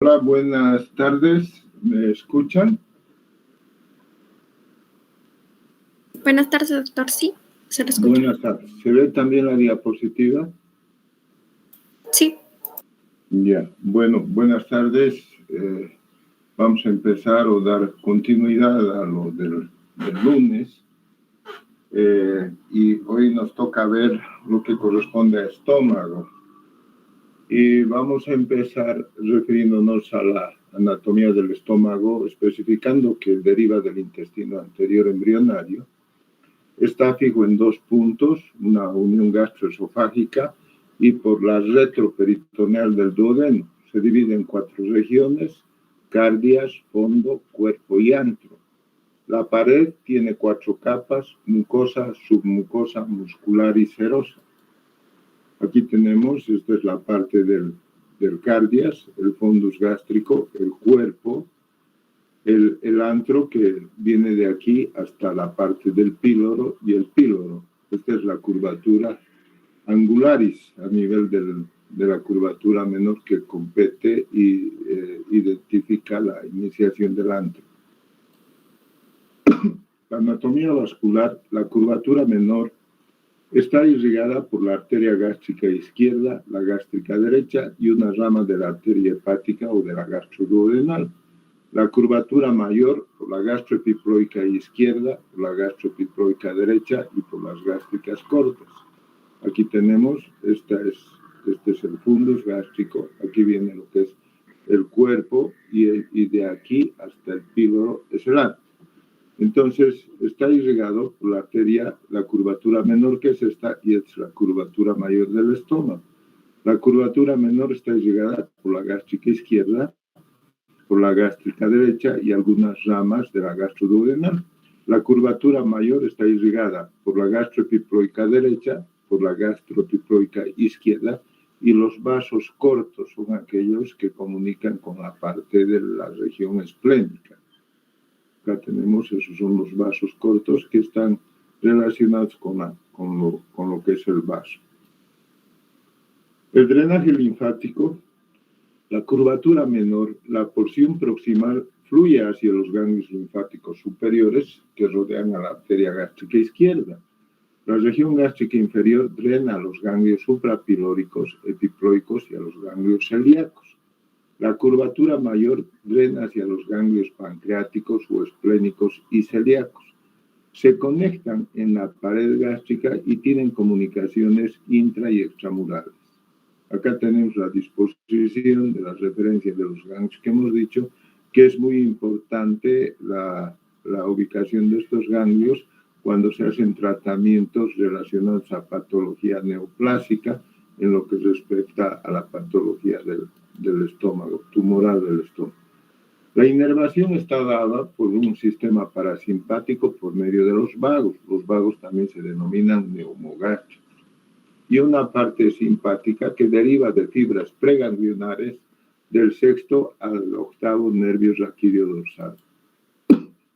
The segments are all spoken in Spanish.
Hola, buenas tardes. ¿Me escuchan? Buenas tardes, doctor. Sí, se lo escucha. Buenas tardes. ¿Se ve también la diapositiva? Sí. Ya. Bueno, buenas tardes. Vamos a empezar o dar continuidad a lo del lunes. Y hoy nos toca ver lo que corresponde a estómago. Y vamos a empezar refiriéndonos a la anatomía del estómago, especificando que deriva del intestino anterior embrionario. Está fijo en dos puntos, una unión gastroesofágica y por la retroperitoneal del duodeno. Se divide en 4 regiones: cardias, fondo, cuerpo y antro. La pared tiene 4 capas: mucosa, submucosa, muscular y serosa. Aquí tenemos, esta es la parte del cardias, el fundus gástrico, el cuerpo, el antro que viene de aquí hasta la parte del píloro y el píloro. Esta es la curvatura angularis a nivel de la curvatura menor que compete y identifica la iniciación del antro. La anatomía vascular, la curvatura menor está irrigada por la arteria gástrica izquierda, la gástrica derecha y una rama de la arteria hepática o de la gastroduodenal. La curvatura mayor por la gastroepiploica izquierda, por la gastroepiploica derecha y por las gástricas cortas. Aquí tenemos, este es el fundus gástrico, aquí viene lo que es el cuerpo y de aquí hasta el píloro es el antro. Entonces, está irrigado por la arteria, la curvatura menor que es esta, y es la curvatura mayor del estómago. La curvatura menor está irrigada por la gástrica izquierda, por la gástrica derecha y algunas ramas de la gastroduodenal. La curvatura mayor está irrigada por la gastroepiploica derecha, por la gastroepiploica izquierda, y los vasos cortos son aquellos que comunican con la parte de la región esplénica. Acá tenemos, esos son los vasos cortos que están relacionados con lo que es el vaso. El drenaje linfático, la curvatura menor, la porción proximal fluye hacia los ganglios linfáticos superiores que rodean a la arteria gástrica izquierda. La región gástrica inferior drena a los ganglios suprapilóricos, epiploicos y a los ganglios celíacos. La curvatura mayor drena hacia los ganglios pancreáticos o esplénicos y celíacos. Se conectan en la pared gástrica y tienen comunicaciones intra y extramurales. Acá tenemos la disposición de las referencias de los ganglios que hemos dicho, que es muy importante la ubicación de estos ganglios cuando se hacen tratamientos relacionados a patología neoplásica en lo que respecta a la patología del estómago, tumoral del estómago. La inervación está dada por un sistema parasimpático por medio de los vagos. Los vagos también se denominan neumogástricos. Y una parte simpática que deriva de fibras preganglionares del 6º al 8º nervio raquídeo dorsal.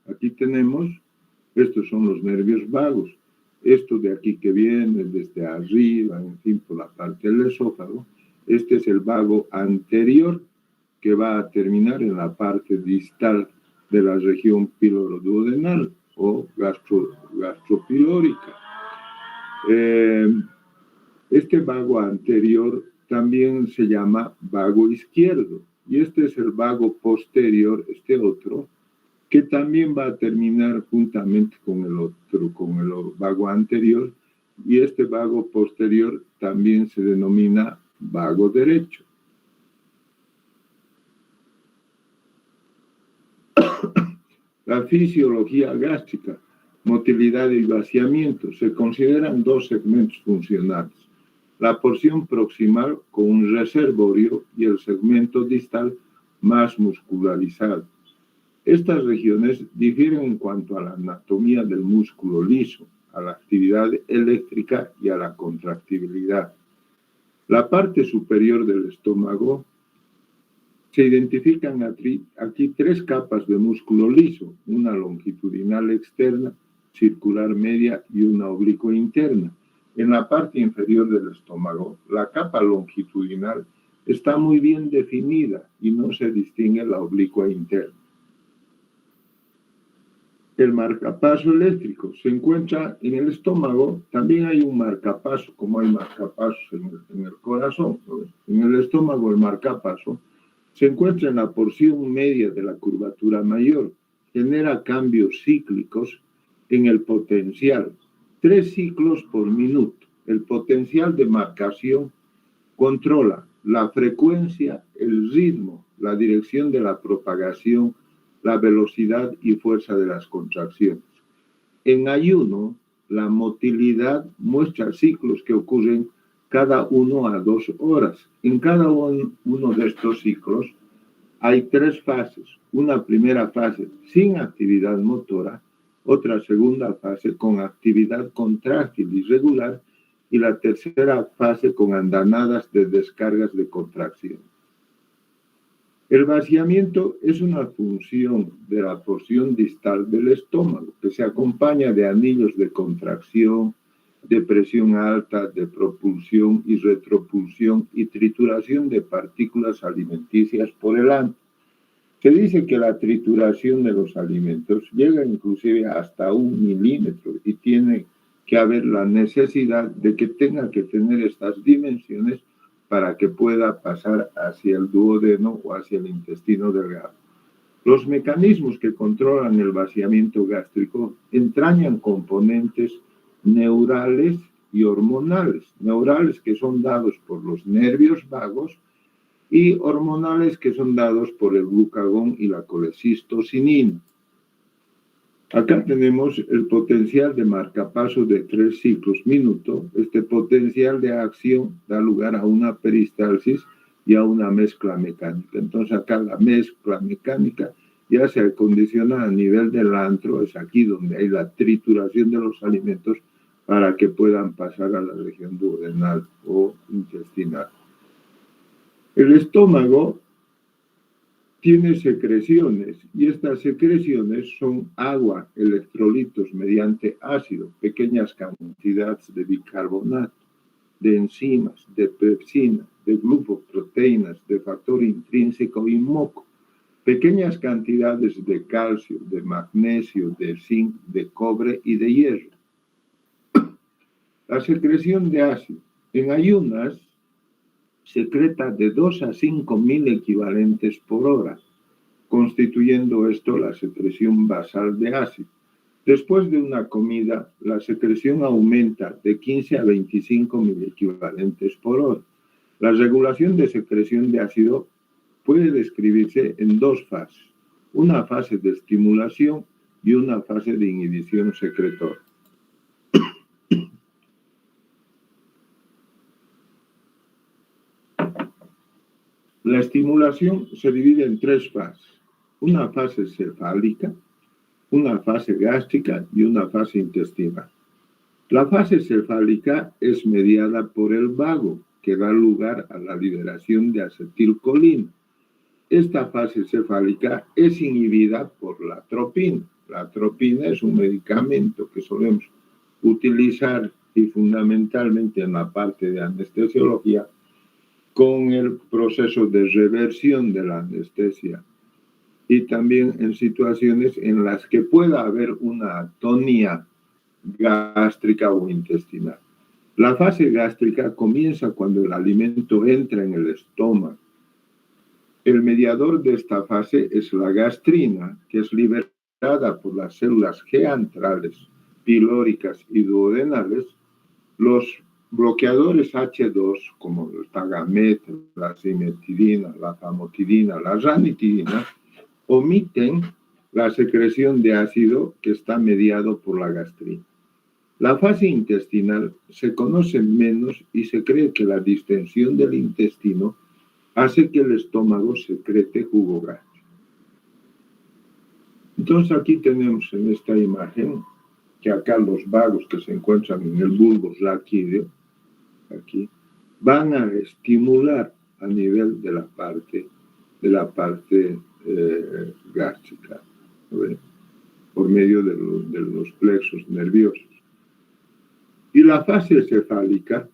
Aquí tenemos, estos son los nervios vagos. Esto de aquí que viene desde arriba, en fin, por la parte del esófago, este es el vago anterior que va a terminar en la parte distal de la región píloro-duodenal o gastropilórica. Este vago anterior también se llama vago izquierdo y este es el vago posterior, este otro, que también va a terminar juntamente con el otro, con el vago anterior, y este vago posterior también se denomina vago derecho. La fisiología gástrica, motilidad y vaciamiento, se consideran 2 segmentos funcionales: la porción proximal con un reservorio y el segmento distal más muscularizado. Estas regiones difieren en cuanto a la anatomía del músculo liso, a la actividad eléctrica y a la contractibilidad. La parte superior del estómago se identifican aquí 3 capas de músculo liso, una longitudinal externa, circular media y una oblicua interna. En la parte inferior del estómago, la capa longitudinal está muy bien definida y no se distingue la oblicua interna. El marcapaso eléctrico se encuentra en el estómago. También hay un marcapaso, como hay marcapasos en el corazón, ¿no? En el estómago el marcapaso se encuentra en la porción media de la curvatura mayor. Genera cambios cíclicos en el potencial, 3 ciclos por minuto. El potencial de marcación controla la frecuencia, el ritmo, la dirección de la propagación, la velocidad y fuerza de las contracciones. En ayuno, la motilidad muestra ciclos que ocurren cada 1 a 2 horas. En cada uno de estos ciclos hay 3 fases. Una primera fase sin actividad motora, otra segunda fase con actividad contráctil irregular y la tercera fase con andanadas de descargas de contracción. El vaciamiento es una función de la porción distal del estómago que se acompaña de anillos de contracción, de presión alta, de propulsión y retropulsión y trituración de partículas alimenticias por el ano. Se dice que la trituración de los alimentos llega inclusive hasta 1 milímetro y tiene que haber la necesidad de que tenga que tener estas dimensiones para que pueda pasar hacia el duodeno o hacia el intestino delgado. Los mecanismos que controlan el vaciamiento gástrico entrañan componentes neurales y hormonales. Neurales que son dados por los nervios vagos y hormonales que son dados por el glucagón y la colecistocinina. Acá tenemos el potencial de marcapaso de 3 ciclos minuto. Este potencial de acción da lugar a una peristalsis y a una mezcla mecánica. Entonces acá la mezcla mecánica ya se acondiciona a nivel del antro, es aquí donde hay la trituración de los alimentos para que puedan pasar a la región duodenal o intestinal. El estómago tiene secreciones y estas secreciones son agua, electrolitos mediante ácido, pequeñas cantidades de bicarbonato, de enzimas, de pepsina, de glucoproteínas, de factor intrínseco y moco, pequeñas cantidades de calcio, de magnesio, de zinc, de cobre y de hierro. La secreción de ácido en ayunas secreta de 2 a 5 mil equivalentes por hora, constituyendo esto la secreción basal de ácido. Después de una comida, la secreción aumenta de 15 a 25 mil equivalentes por hora. La regulación de secreción de ácido puede describirse en 2 fases, una fase de estimulación y una fase de inhibición secretora. La estimulación se divide en 3 fases, una fase cefálica, una fase gástrica y una fase intestinal. La fase cefálica es mediada por el vago, que da lugar a la liberación de acetilcolina. Esta fase cefálica es inhibida por la atropina. La atropina es un medicamento que solemos utilizar y fundamentalmente en la parte de anestesiología con el proceso de reversión de la anestesia y también en situaciones en las que pueda haber una atonía gástrica o intestinal. La fase gástrica comienza cuando el alimento entra en el estómago. El mediador de esta fase es la gastrina, que es liberada por las células geantrales, pilóricas y duodenales. Los bloqueadores H2, como el tagamet, la cimetidina, la famotidina, la ranitidina, omiten la secreción de ácido que está mediado por la gastrina. La fase intestinal se conoce menos y se cree que la distensión del intestino hace que el estómago secrete jugo gástrico. Entonces aquí tenemos en esta imagen que acá los vagos que se encuentran en el bulbo raquídeo, aquí, van a estimular a nivel de la parte gástrica, ¿no? Por medio de los plexos nerviosos. Y la fase cefálica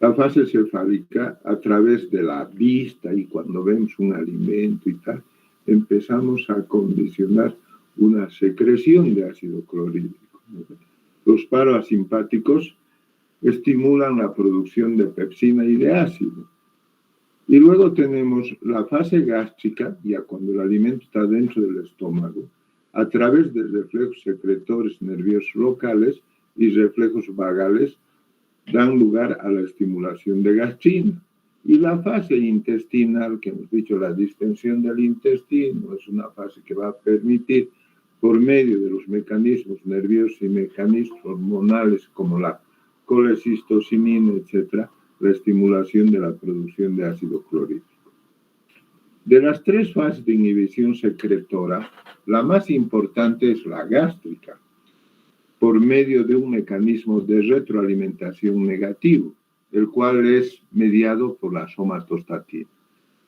La fase cefálica, a través de la vista y cuando vemos un alimento y tal, empezamos a condicionar una secreción de ácido clorhídrico. Los parasimpáticos estimulan la producción de pepsina y de ácido. Y luego tenemos la fase gástrica, ya cuando el alimento está dentro del estómago, a través de reflejos secretores nerviosos locales y reflejos vagales, dan lugar a la estimulación de gastrina. Y la fase intestinal, que hemos dicho, la distensión del intestino, es una fase que va a permitir, por medio de los mecanismos nerviosos y mecanismos hormonales como la colecistocinina, etc., la estimulación de la producción de ácido clorhídrico. De las tres fases de inhibición secretora, la más importante es la gástrica, por medio de un mecanismo de retroalimentación negativo, el cual es mediado por la somatostatina.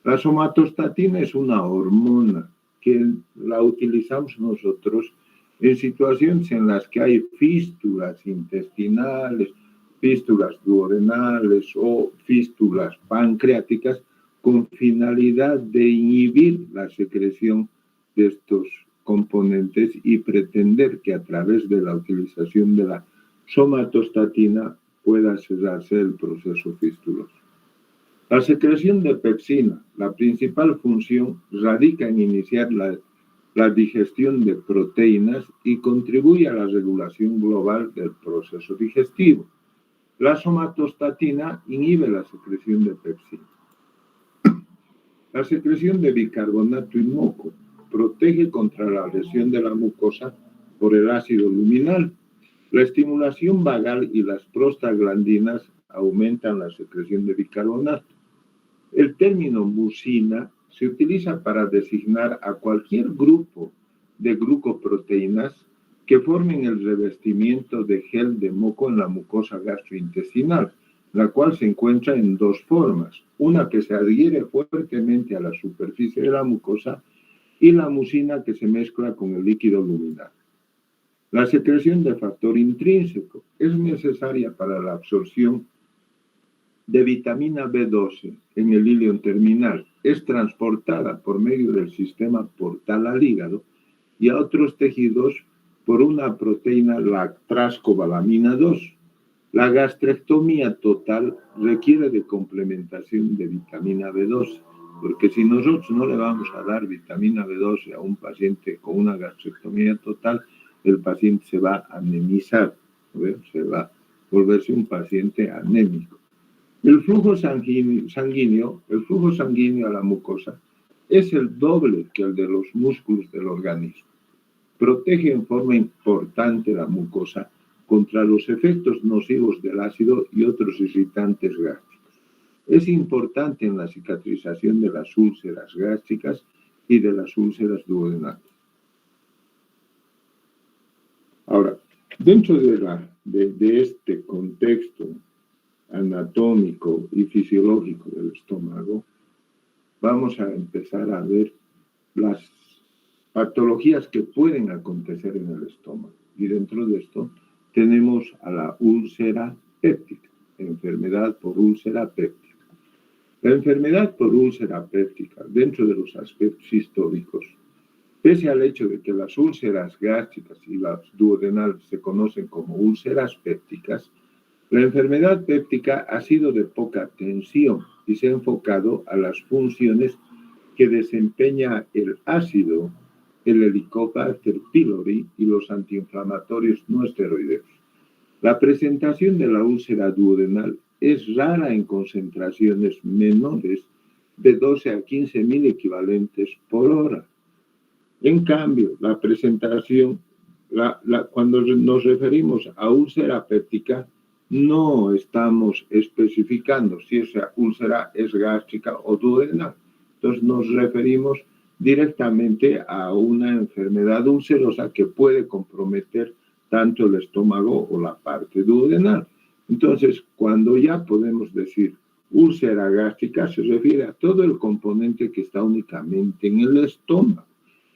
La somatostatina es una hormona que la utilizamos nosotros en situaciones en las que hay fístulas intestinales, fístulas duodenales o fístulas pancreáticas, con finalidad de inhibir la secreción de estos componentes y pretender que a través de la utilización de la somatostatina pueda cerrarse el proceso fistuloso. La secreción de pepsina, la principal función, radica en iniciar la digestión de proteínas y contribuye a la regulación global del proceso digestivo. La somatostatina inhibe la secreción de pepsina. La secreción de bicarbonato y moco protege contra la lesión de la mucosa por el ácido luminal. La estimulación vagal y las prostaglandinas aumentan la secreción de bicarbonato. El término mucina se utiliza para designar a cualquier grupo de glucoproteínas que formen el revestimiento de gel de moco en la mucosa gastrointestinal, la cual se encuentra en dos formas, una que se adhiere fuertemente a la superficie de la mucosa y la mucina que se mezcla con el líquido luminal. La secreción de factor intrínseco es necesaria para la absorción de vitamina B12 en el ilion terminal. Es transportada por medio del sistema portal al hígado y a otros tejidos por una proteína, la trascobalamina 2. La gastrectomía total requiere de complementación de vitamina B12, porque si nosotros no le vamos a dar vitamina B12 a un paciente con una gastrectomía total, el paciente se va a anemizar, se va a volverse un paciente anémico. El flujo sanguíneo a la mucosa es el doble que el de los músculos del organismo. Protege en forma importante la mucosa contra los efectos nocivos del ácido y otros irritantes gástricos. Es importante en la cicatrización de las úlceras gástricas y de las úlceras duodenales. Ahora, dentro de este contexto anatómico y fisiológico del estómago, vamos a empezar a ver las patologías que pueden acontecer en el estómago. Y dentro de esto tenemos a la úlcera péptica, enfermedad por úlcera péptica. La enfermedad por úlcera péptica, dentro de los aspectos históricos, pese al hecho de que las úlceras gástricas y las duodenales se conocen como úlceras pépticas, la enfermedad péptica ha sido de poca tensión y se ha enfocado a las funciones que desempeña el ácido, el Helicobacter pylori y los antiinflamatorios no esteroideos. La presentación de la úlcera duodenal es rara en concentraciones menores de 12 a 15.000 equivalentes por hora. En cambio, la presentación, cuando nos referimos a úlcera péptica, no estamos especificando si esa úlcera es gástrica o duodenal. Entonces nos referimos directamente a una enfermedad ulcerosa que puede comprometer tanto el estómago o la parte duodenal. Entonces, cuando ya podemos decir úlcera gástrica, se refiere a todo el componente que está únicamente en el estómago.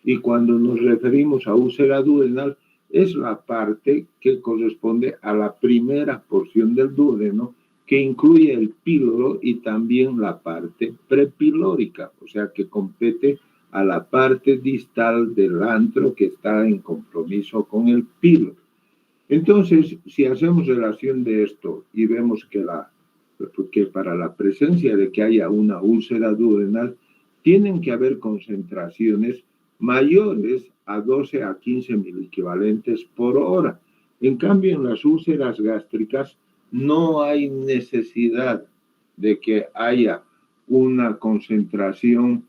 Y cuando nos referimos a úlcera duodenal, es la parte que corresponde a la primera porción del duodeno que incluye el píloro y también la parte prepilórica, o sea, que compete a la parte distal del antro que está en compromiso con el píloro. Entonces, si hacemos relación de esto y vemos que para la presencia de que haya una úlcera duodenal, tienen que haber concentraciones mayores a 12 a 15 miliequivalentes por hora. En cambio, en las úlceras gástricas no hay necesidad de que haya una concentración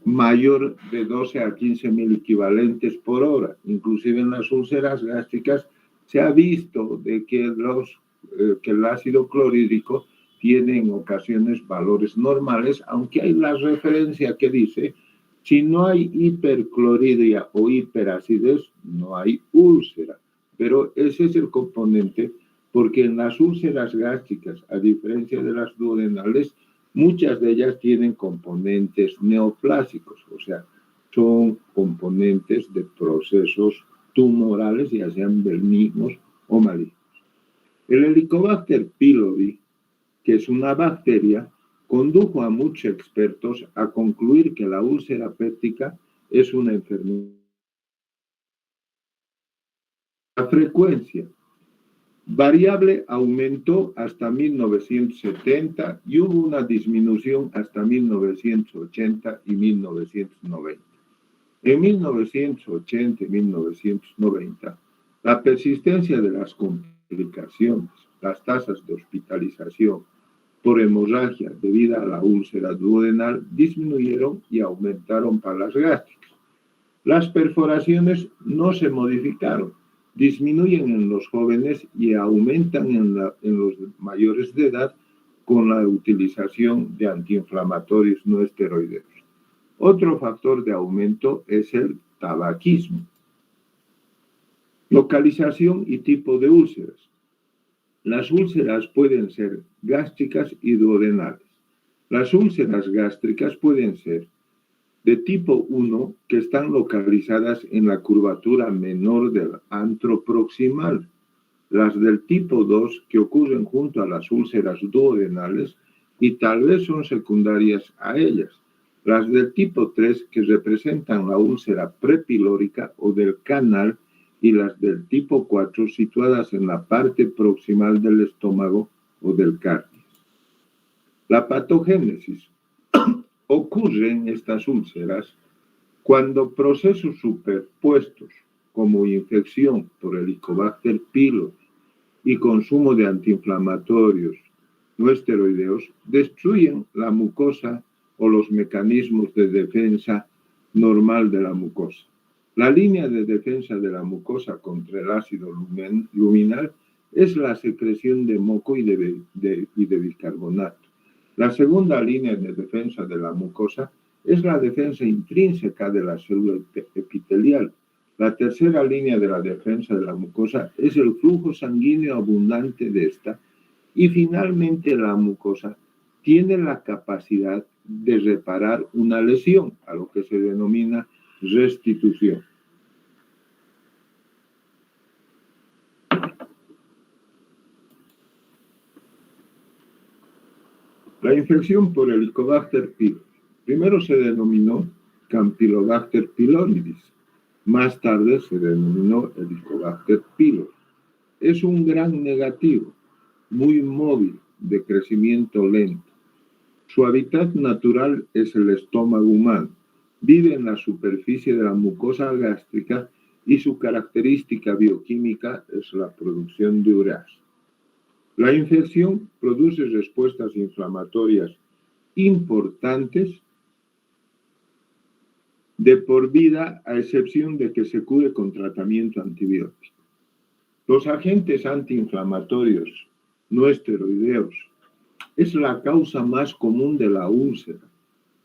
mayor de 12 a 15 miliequivalentes por hora. Inclusive en las úlceras gástricas se ha visto de que el ácido clorhídrico tiene en ocasiones valores normales, aunque hay la referencia que dice, si no hay hiperclorhidria o hiperacidez, no hay úlcera. Pero ese es el componente, porque en las úlceras gástricas, a diferencia de las duodenales, muchas de ellas tienen componentes neoplásicos, o sea, son componentes de procesos tumorales, ya sean benignos o malignos. El Helicobacter pylori, que es una bacteria, condujo a muchos expertos a concluir que la úlcera péptica es una enfermedad. La frecuencia variable aumentó hasta 1970 y hubo una disminución hasta 1980 y 1990. En 1980 y 1990, la persistencia de las complicaciones, las tasas de hospitalización por hemorragia debido a la úlcera duodenal disminuyeron y aumentaron para las gástricas. Las perforaciones no se modificaron, disminuyen en los jóvenes y aumentan en los mayores de edad con la utilización de antiinflamatorios no esteroideos. Otro factor de aumento es el tabaquismo. Localización y tipo de úlceras. Las úlceras pueden ser gástricas y duodenales. Las úlceras gástricas pueden ser de tipo 1, que están localizadas en la curvatura menor del antro proximal. Las del tipo 2, que ocurren junto a las úlceras duodenales y tal vez son secundarias a ellas. Las del tipo 3, que representan la úlcera prepilórica o del canal, y las del tipo 4, situadas en la parte proximal del estómago o del cardio. La patogénesis ocurre en estas úlceras cuando procesos superpuestos, como infección por Helicobacter pylori y consumo de antiinflamatorios no esteroideos, destruyen la mucosa o los mecanismos de defensa normal de la mucosa. La línea de defensa de la mucosa contra el ácido luminal es la secreción de moco y de bicarbonato. La segunda línea de defensa de la mucosa es la defensa intrínseca de la célula epitelial. La tercera línea de la defensa de la mucosa es el flujo sanguíneo abundante de esta. Y finalmente la mucosa tiene la capacidad de reparar una lesión, a lo que se denomina restitución. La infección por Helicobacter pylori. Primero se denominó Campylobacter pyloridis. Más tarde se denominó Helicobacter pylori. Es un gran negativo, muy móvil, de crecimiento lento. Su hábitat natural es el estómago humano. Vive en la superficie de la mucosa gástrica y su característica bioquímica es la producción de ureasa. La infección produce respuestas inflamatorias importantes de por vida, a excepción de que se cure con tratamiento antibiótico. Los agentes antiinflamatorios no esteroideos es la causa más común de la úlcera.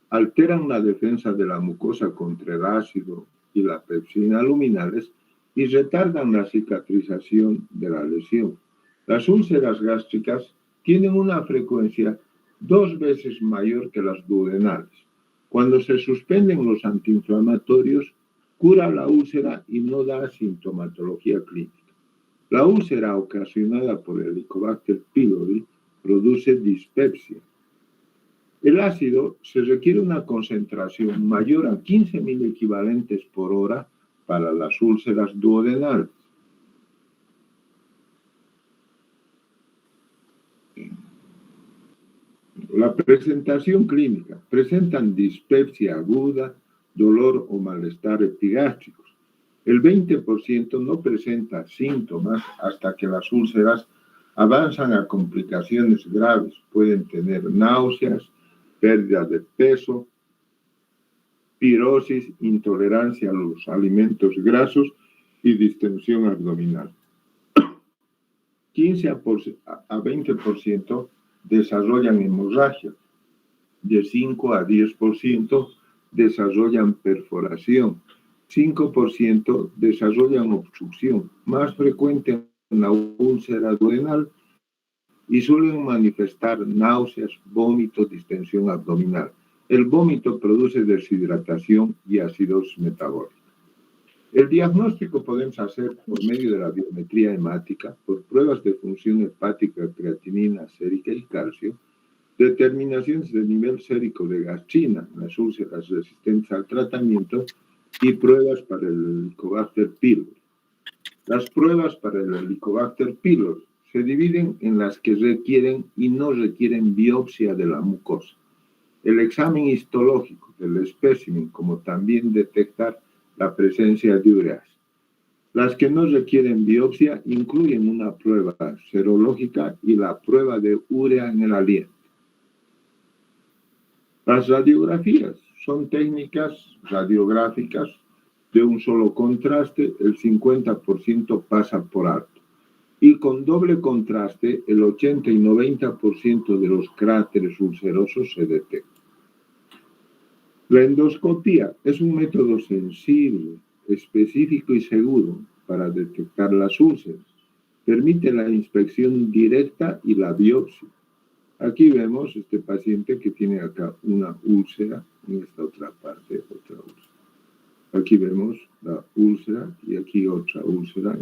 Alteran la defensa de la mucosa contra el ácido y la pepsina luminales y retardan la cicatrización de la lesión. Las úlceras gástricas tienen una frecuencia 2 veces mayor que las duodenales. Cuando se suspenden los antiinflamatorios, cura la úlcera y no da sintomatología clínica. La úlcera ocasionada por Helicobacter pylori produce dispepsia. El ácido se requiere una concentración mayor a 15.000 equivalentes por hora para las úlceras duodenales. La presentación clínica. Presentan dispepsia aguda, dolor o malestar epigástricos. El 20% no presenta síntomas hasta que las úlceras avanzan a complicaciones graves. Pueden tener náuseas, pérdida de peso, pirosis, intolerancia a los alimentos grasos y distensión abdominal. 15 a 20% desarrollan hemorragia. De 5 a 10% desarrollan perforación. 5% desarrollan obstrucción, más frecuente en la úlcera duodenal, y suelen manifestar náuseas, vómito, distensión abdominal. El vómito produce deshidratación y acidosis metabólica. El diagnóstico podemos hacer por medio de la biometría hemática, por pruebas de función hepática, creatinina, sérica y calcio, determinaciones del nivel sérico de gastrina, las úlceras resistentes al tratamiento, y pruebas para el Helicobacter pylori. Las pruebas para el Helicobacter pylori se dividen en las que requieren y no requieren biopsia de la mucosa. El examen histológico del espécimen, como también detectar la presencia de ureas. Las que no requieren biopsia incluyen una prueba serológica y la prueba de urea en el aliento. Las radiografías son técnicas radiográficas de un solo contraste, el 50% pasa por alto. Y con doble contraste, el 80 y 90% de los cráteres ulcerosos se detectan. La endoscopía es un método sensible, específico y seguro para detectar las úlceras. Permite la inspección directa y la biopsia. Aquí vemos este paciente que tiene acá una úlcera, en esta otra parte, otra úlcera. Aquí vemos la úlcera y aquí otra úlcera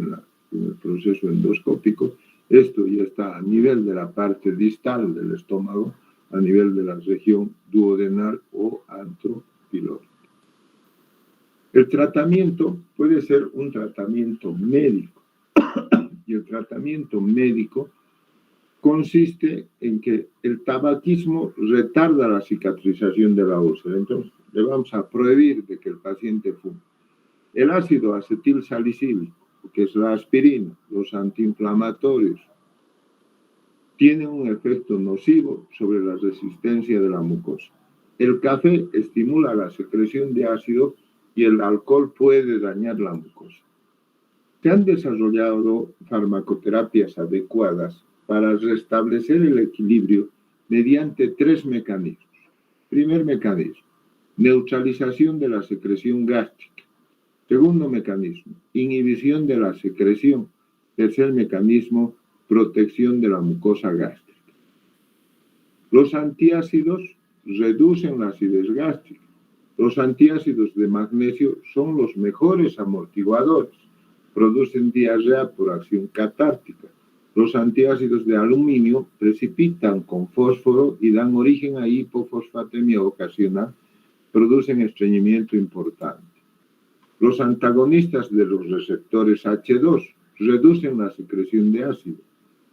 en el proceso endoscópico. Esto ya está a nivel de la parte distal del estómago, a nivel de la región duodenal o antropilórica. El tratamiento puede ser un tratamiento médico y el tratamiento médico consiste en que el tabaquismo retarda la cicatrización de la úlcera. Entonces, le vamos a prohibir de que el paciente fume. El ácido acetil salicílico, que es la aspirina, los antiinflamatorios, tienen un efecto nocivo sobre la resistencia de la mucosa. El café estimula la secreción de ácido y el alcohol puede dañar la mucosa. Se han desarrollado farmacoterapias adecuadas para restablecer el equilibrio mediante 3 mecanismos. Primer mecanismo, neutralización de la secreción gástrica. Segundo mecanismo, inhibición de la secreción. Tercer mecanismo, protección de la mucosa gástrica. Los antiácidos reducen la acidez gástrica. Los antiácidos de magnesio son los mejores amortiguadores. Producen diarrea por acción catártica. Los antiácidos de aluminio precipitan con fósforo y dan origen a hipofosfatemia ocasional. Producen estreñimiento importante. Los antagonistas de los receptores H2 reducen la secreción de ácido.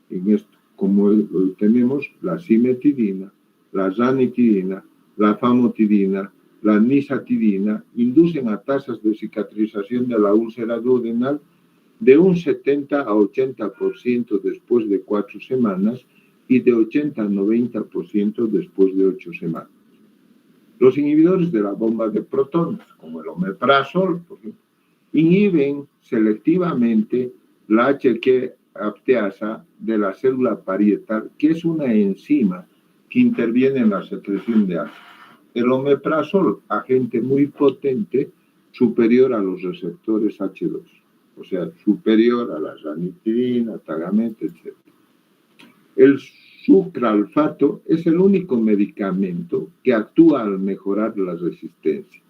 En esto, como tenemos la cimetidina, la ranitidina, la famotidina, la nisatidina, inducen a tasas de cicatrización de la úlcera duodenal de un 70 a 80% después de 4 semanas y de 80 a 90% después de 8 semanas. Los inhibidores de la bomba de protones, como el omeprazol, por ejemplo, inhiben selectivamente la HQ apteasa de la célula parietal, que es una enzima que interviene en la secreción de ácido. El omeprazol, agente muy potente, superior a los receptores H2, o sea, superior a la ranitidina, tagamet, etc. El sucralfato es el único medicamento que actúa al mejorar la resistencia.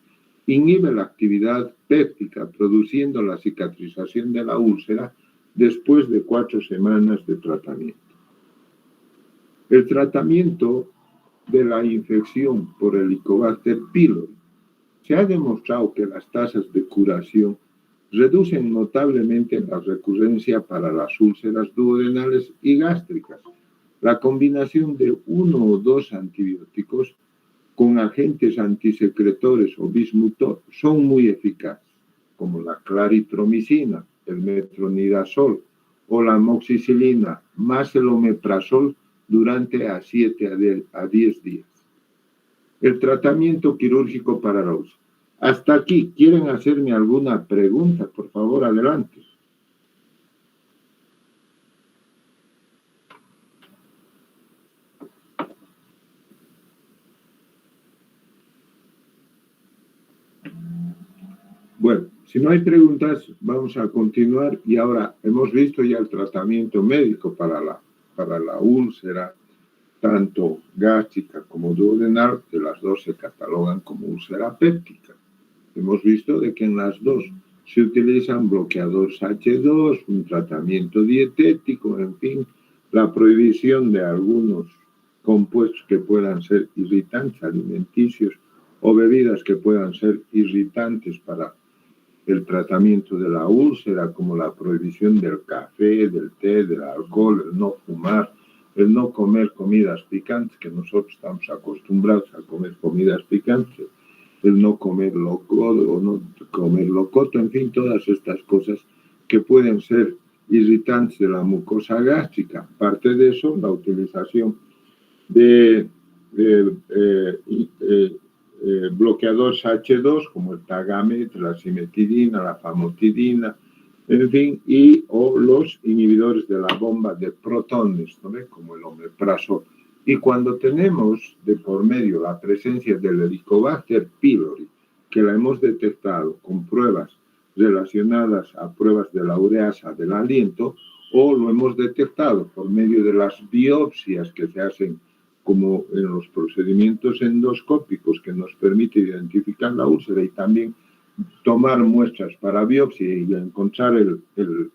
Inhibe la actividad péptica, produciendo la cicatrización de la úlcera después de 4 semanas de tratamiento. El tratamiento de la infección por Helicobacter pylori. Se ha demostrado que las tasas de curación reducen notablemente la recurrencia para las úlceras duodenales y gástricas. La combinación de 1 o 2 antibióticos con agentes antisecretores o bismutor son muy eficaces, como la claritromicina, el metronidazol o la amoxicilina más el omeprazol durante a 7 a 10 días. El tratamiento quirúrgico para la úlcera. Hasta aquí, ¿quieren hacerme alguna pregunta? Por favor, adelante. Bueno, si no hay preguntas, vamos a continuar. Y ahora hemos visto ya el tratamiento médico para la úlcera, tanto gástrica como duodenal, que las dos se catalogan como úlcera péptica. Hemos visto de que en las dos se utilizan bloqueadores H2, un tratamiento dietético, en fin, la prohibición de algunos compuestos que puedan ser irritantes, alimenticios o bebidas que puedan ser irritantes para el tratamiento de la úlcera, como la prohibición del café, del té, del alcohol, el no fumar, el no comer comidas picantes, que nosotros estamos acostumbrados a comer comidas picantes, el no comer locoto o no comer locoto, en fin, todas estas cosas que pueden ser irritantes de la mucosa gástrica. Aparte de eso, la utilización de bloqueadores H2 como el Tagamet, la cimetidina, la famotidina, en fin, o los inhibidores de la bomba de protones, ¿no? Como el omeprazol. Y cuando tenemos de por medio la presencia del Helicobacter pylori, que la hemos detectado con pruebas relacionadas a pruebas de la ureasa del aliento, o lo hemos detectado por medio de las biopsias que se hacen como en los procedimientos endoscópicos que nos permite identificar la úlcera y también tomar muestras para biopsia y encontrar el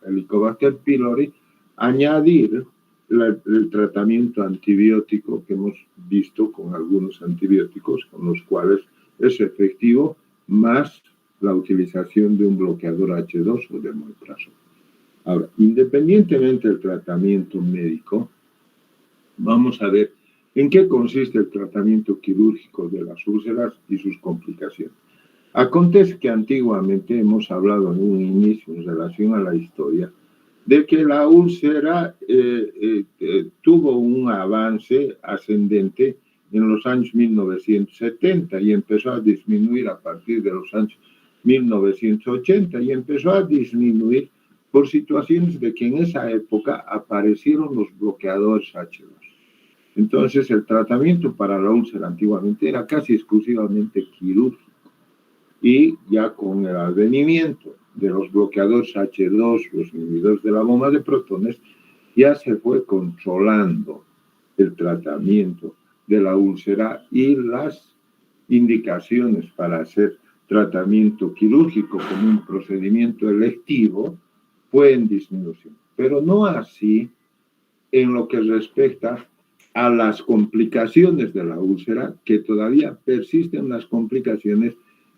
Helicobacter pylori, añadir el tratamiento antibiótico que hemos visto con algunos antibióticos con los cuales es efectivo, más la utilización de un bloqueador H2 o de omeprazol. Ahora, independientemente del tratamiento médico, vamos a ver en qué consiste el tratamiento quirúrgico de las úlceras y sus complicaciones. Acontece que antiguamente hemos hablado en un inicio en relación a la historia de que la úlcera tuvo un avance ascendente en los años 1970 y empezó a disminuir a partir de los años 1980 y empezó a disminuir por situaciones de que en esa época aparecieron los bloqueadores H2. Entonces el tratamiento para la úlcera antiguamente era casi exclusivamente quirúrgico y ya con el advenimiento de los bloqueadores H2, los inhibidores de la bomba de protones, ya se fue controlando el tratamiento de la úlcera y las indicaciones para hacer tratamiento quirúrgico como un procedimiento electivo fue en disminución, pero no así en lo que respecta a las complicaciones de la úlcera, que todavía persisten las complicaciones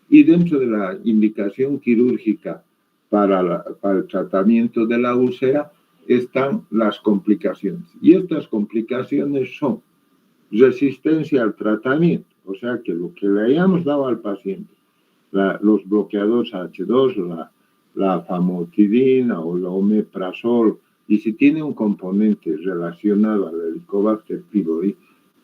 y dentro de la indicación quirúrgica para el tratamiento de la úlcera están las complicaciones. Y estas complicaciones son resistencia al tratamiento, o sea que lo que le hayamos dado al paciente, los bloqueadores H2, la famotidina o la omeprazol, y si tiene un componente relacionado al Helicobacter pylori,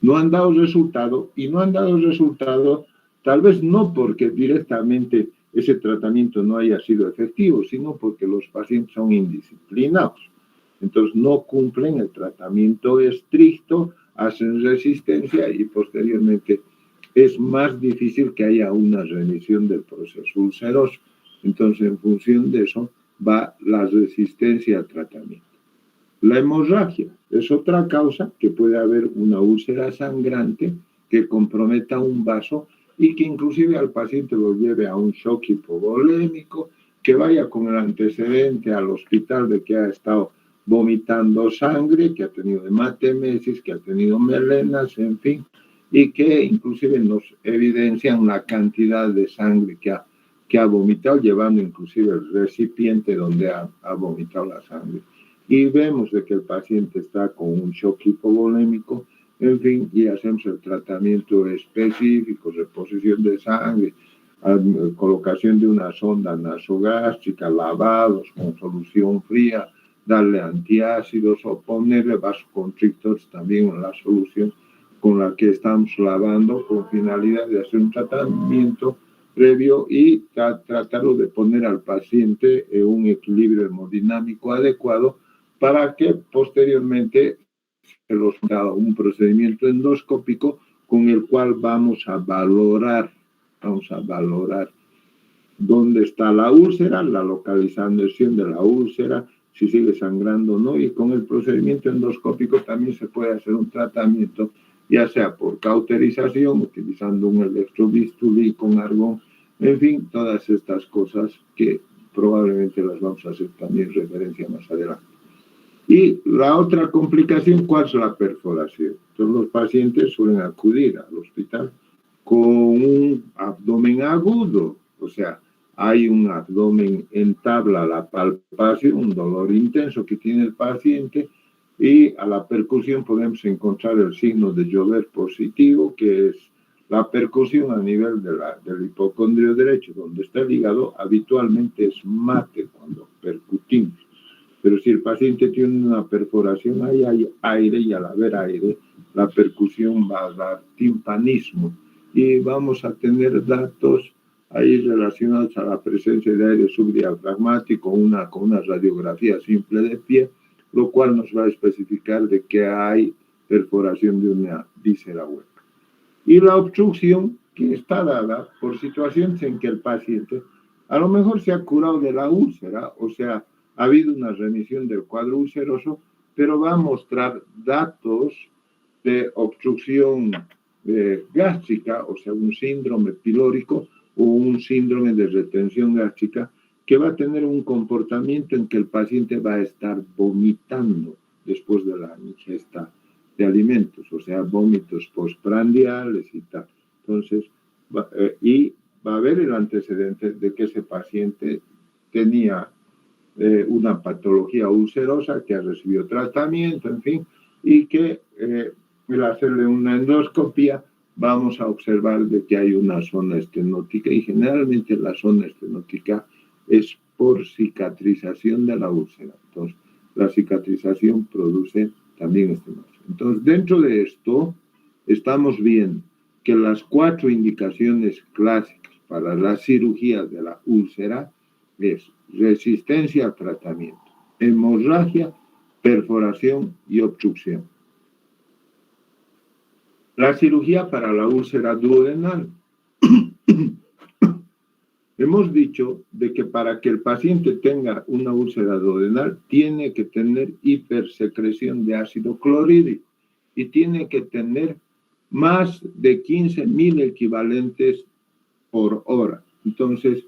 no han dado resultado, y no han dado resultado tal vez no porque directamente ese tratamiento no haya sido efectivo, sino porque los pacientes son indisciplinados. Entonces no cumplen el tratamiento estricto, hacen resistencia y posteriormente es más difícil que haya una remisión del proceso ulceroso. Entonces en función de eso va la resistencia al tratamiento. La hemorragia es otra causa que puede haber una úlcera sangrante que comprometa un vaso y que inclusive al paciente lo lleve a un shock hipovolémico, que vaya con el antecedente al hospital de que ha estado vomitando sangre, que ha tenido hematemesis, que ha tenido melenas, en fin, y que inclusive nos evidencian la cantidad de sangre que ha vomitado, llevando inclusive el recipiente donde ha vomitado la sangre. Y vemos de que el paciente está con un shock hipovolémico, en fin, y hacemos el tratamiento específico, reposición de sangre, colocación de una sonda nasogástrica, lavados con solución fría, darle antiácidos o ponerle vasoconstrictores también en la solución con la que estamos lavando, con finalidad de hacer un tratamiento previo y tratarlo de poner al paciente en un equilibrio hemodinámico adecuado para que posteriormente se los da un procedimiento endoscópico con el cual vamos a valorar dónde está la úlcera, la localización de la úlcera, si sigue sangrando o no, y con el procedimiento endoscópico también se puede hacer un tratamiento, ya sea por cauterización, utilizando un electrobisturi con argón, en fin, todas estas cosas que probablemente las vamos a hacer también referencia más adelante. Y la otra complicación, ¿cuál es la perforación? Entonces los pacientes suelen acudir al hospital con un abdomen agudo, o sea, hay un abdomen en tabla, la palpación, un dolor intenso que tiene el paciente, y a la percusión podemos encontrar el signo de Joubert positivo, que es la percusión a nivel del hipocondrio derecho, donde está el hígado, habitualmente es mate cuando percutimos. Pero si el paciente tiene una perforación, ahí hay aire, y al haber aire, la percusión va a dar timpanismo. Y vamos a tener datos ahí relacionados a la presencia de aire subdiafragmático con una radiografía simple de pie, lo cual nos va a especificar de que hay perforación de una víscera hueca. Y la obstrucción, que está dada por situaciones en que el paciente a lo mejor se ha curado de la úlcera, o sea, ha habido una remisión del cuadro ulceroso, pero va a mostrar datos de obstrucción gástrica, o sea, un síndrome pilórico o un síndrome de retención gástrica, que va a tener un comportamiento en que el paciente va a estar vomitando después de la ingesta de alimentos, o sea, vómitos postprandiales y tal. Entonces, y va a haber el antecedente de que ese paciente tenía una patología ulcerosa, que ha recibido tratamiento, en fin, y que al hacerle una endoscopía vamos a observar de que hay una zona estenótica, y generalmente la zona estenótica es por cicatrización de la úlcera. Entonces, la cicatrización produce también estenosis. Entonces, dentro de esto, estamos viendo que las 4 indicaciones clásicas para la cirugía de la úlcera es resistencia al tratamiento, hemorragia, perforación y obstrucción. La cirugía para la úlcera duodenal. Hemos dicho de que para que el paciente tenga una úlcera duodenal tiene que tener hipersecreción de ácido clorhídrico y tiene que tener más de 15.000 equivalentes por hora. Entonces,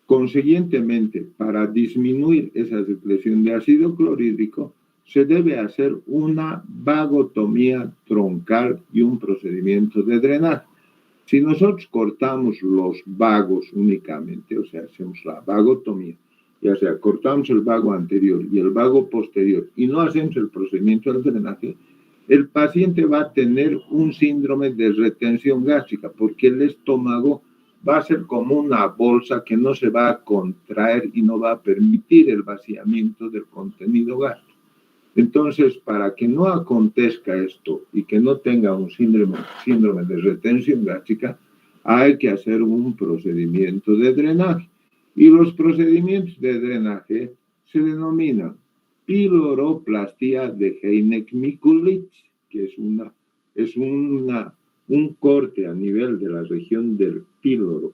consiguientemente, para disminuir esa secreción de ácido clorhídrico, se debe hacer una vagotomía troncal y un procedimiento de drenaje. Si nosotros cortamos los vagos únicamente, o sea, hacemos la vagotomía, ya sea cortamos el vago anterior y el vago posterior y no hacemos el procedimiento del drenaje, el paciente va a tener un síndrome de retención gástrica, porque el estómago va a ser como una bolsa que no se va a contraer y no va a permitir el vaciamiento del contenido gástrico. Entonces, para que no acontezca esto y que no tenga un síndrome de retención gástrica, hay que hacer un procedimiento de drenaje. Y los procedimientos de drenaje se denominan piloroplastia de Heineck-Mikulicz, que es un corte a nivel de la región del píloro,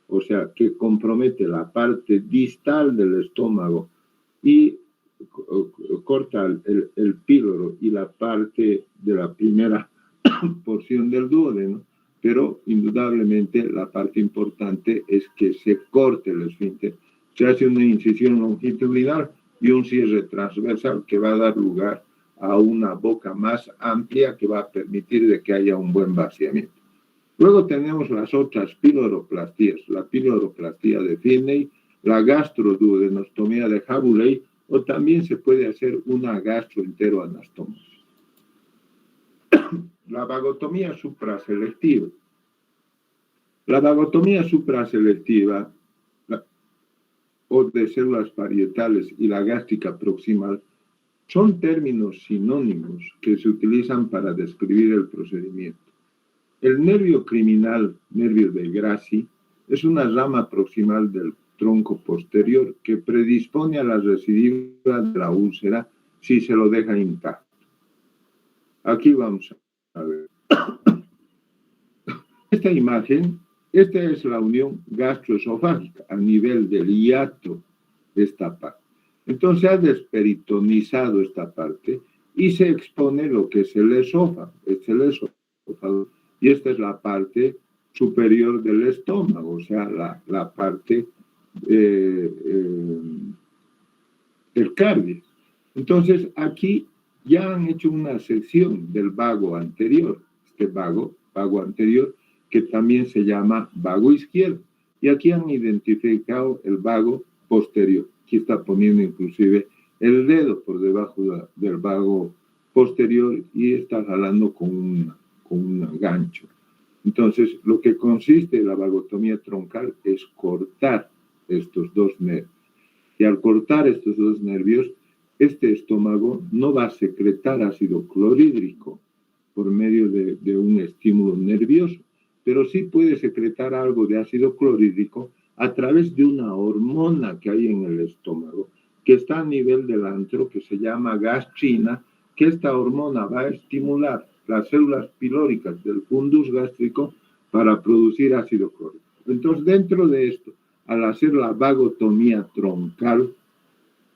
o sea, que compromete la parte distal del estómago y corta el píloro y la parte de la primera porción del duodeno, pero indudablemente la parte importante es que se corte el esfínter. Se hace una incisión longitudinal y un cierre transversal que va a dar lugar a una boca más amplia que va a permitir de que haya un buen vaciamiento. Luego tenemos las otras piloroplastías, la piloroplastía de Finney, la gastroduodenostomía de Habuley, o también se puede hacer una gastroenteroanastomosis. La vagotomía supraselectiva. La vagotomía supraselectiva o de células parietales y la gástrica proximal son términos sinónimos que se utilizan para describir el procedimiento. El nervio criminal, nervio de Grassi, es una rama proximal del tronco posterior que predispone a la recidiva de la úlcera si se lo deja intacto. Aquí vamos a ver. Esta imagen, esta es la unión gastroesofágica a nivel del hiato de esta parte. Entonces ha desperitonizado esta parte y se expone lo que es el esófago. Este es el esófago. Y esta es la parte superior del estómago, o sea, la parte el cardio. Entonces, aquí ya han hecho una sección del vago anterior, este vago anterior, que también se llama vago izquierdo. Y aquí han identificado el vago posterior. Aquí está poniendo inclusive el dedo por debajo del vago posterior y está jalando con un gancho. Entonces, lo que consiste en la vagotomía troncal es cortar estos dos nervios. Y al cortar estos dos nervios, este estómago no va a secretar ácido clorhídrico por medio de un estímulo nervioso, pero sí puede secretar algo de ácido clorhídrico a través de una hormona que hay en el estómago, que está a nivel del antro, que se llama gastrina, que esta hormona va a estimular las células pilóricas del fundus gástrico para producir ácido clorhídrico. Entonces, dentro de esto, al hacer la vagotomía troncal,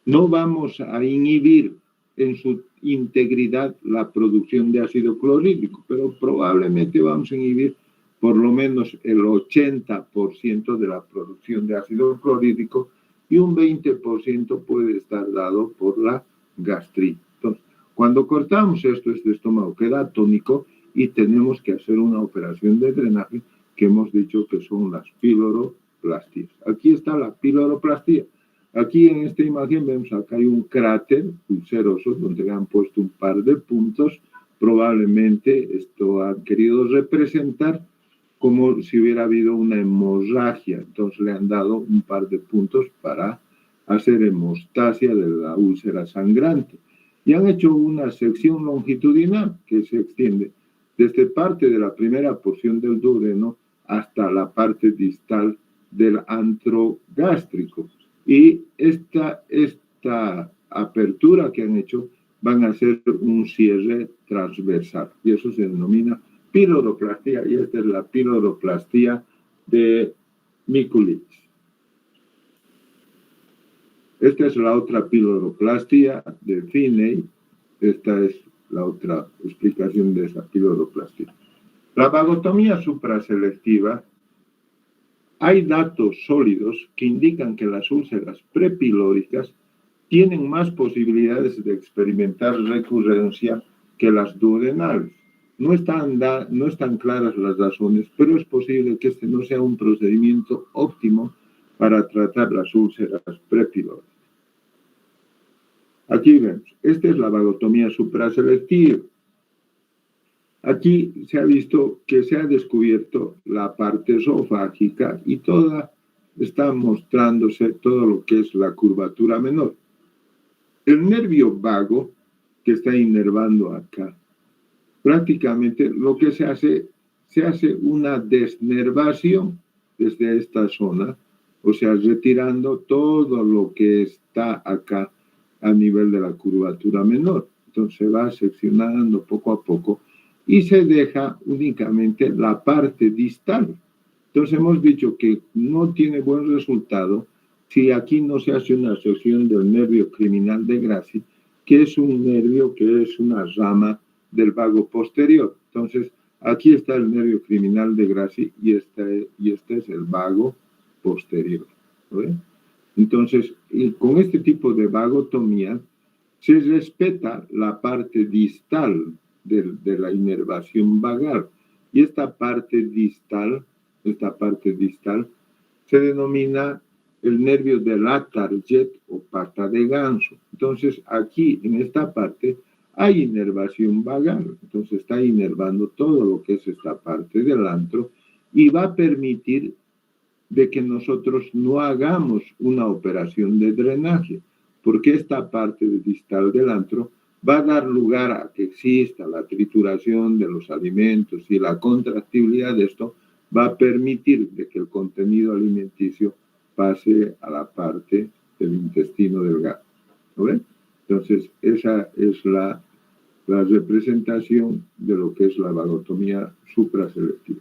no vamos a inhibir en su integridad la producción de ácido clorhídrico, pero probablemente vamos a inhibir por lo menos el 80% de la producción de ácido clorhídrico y un 20% puede estar dado por la gastritis. Entonces, cuando cortamos esto, este estómago queda tónico y tenemos que hacer una operación de drenaje que hemos dicho que son las piloroplastías. Aquí está la piloroplastía. Aquí en esta imagen vemos acá hay un cráter ulceroso donde le han puesto un par de puntos. Probablemente esto ha querido representar como si hubiera habido una hemorragia. Entonces le han dado un par de puntos para hacer hemostasia de la úlcera sangrante. Y han hecho una sección longitudinal que se extiende desde parte de la primera porción del duodeno hasta la parte distal del antro gástrico. Y esta apertura que han hecho van a hacer un cierre transversal. Y eso se denomina piloroplastía. Y esta es la piloroplastía de Mikulicz. Esta es la otra piloroplastía de Finney. Esta es la otra explicación de esa piloroplastía. La vagotomía supraselectiva, hay datos sólidos que indican que las úlceras prepilóricas tienen más posibilidades de experimentar recurrencia que las duodenales. No están claras las razones, pero es posible que este no sea un procedimiento óptimo para tratar las úlceras prepilóricas. Aquí vemos, esta es la vagotomía supraselectiva. Aquí se ha visto que se ha descubierto la parte esofágica y toda está mostrándose todo lo que es la curvatura menor. El nervio vago que está inervando acá, prácticamente lo que se hace una desnervación desde esta zona, o sea, retirando todo lo que está acá a nivel de la curvatura menor. Entonces se va seccionando poco a poco y se deja únicamente la parte distal. Entonces hemos dicho que no tiene buen resultado si aquí no se hace una sección del nervio criminal de Grassi, que es un nervio que es una rama del vago posterior. Entonces aquí está el nervio criminal de Grassi y este es el vago posterior. ¿Ve? Entonces, con este tipo de vagotomía, se respeta la parte distal de la inervación vagal. Y esta parte distal se denomina el nervio del atarjet o pata de ganso. Entonces, aquí, en esta parte, hay inervación vagal. Entonces, está inervando todo lo que es esta parte del antro y va a permitir de que nosotros no hagamos una operación de drenaje, porque esta parte distal del antro va a dar lugar a que exista la trituración de los alimentos y la contractibilidad de esto va a permitir de que el contenido alimenticio pase a la parte del intestino delgado. ¿No ven? Entonces, esa es la representación de lo que es la vagotomía supraselectiva.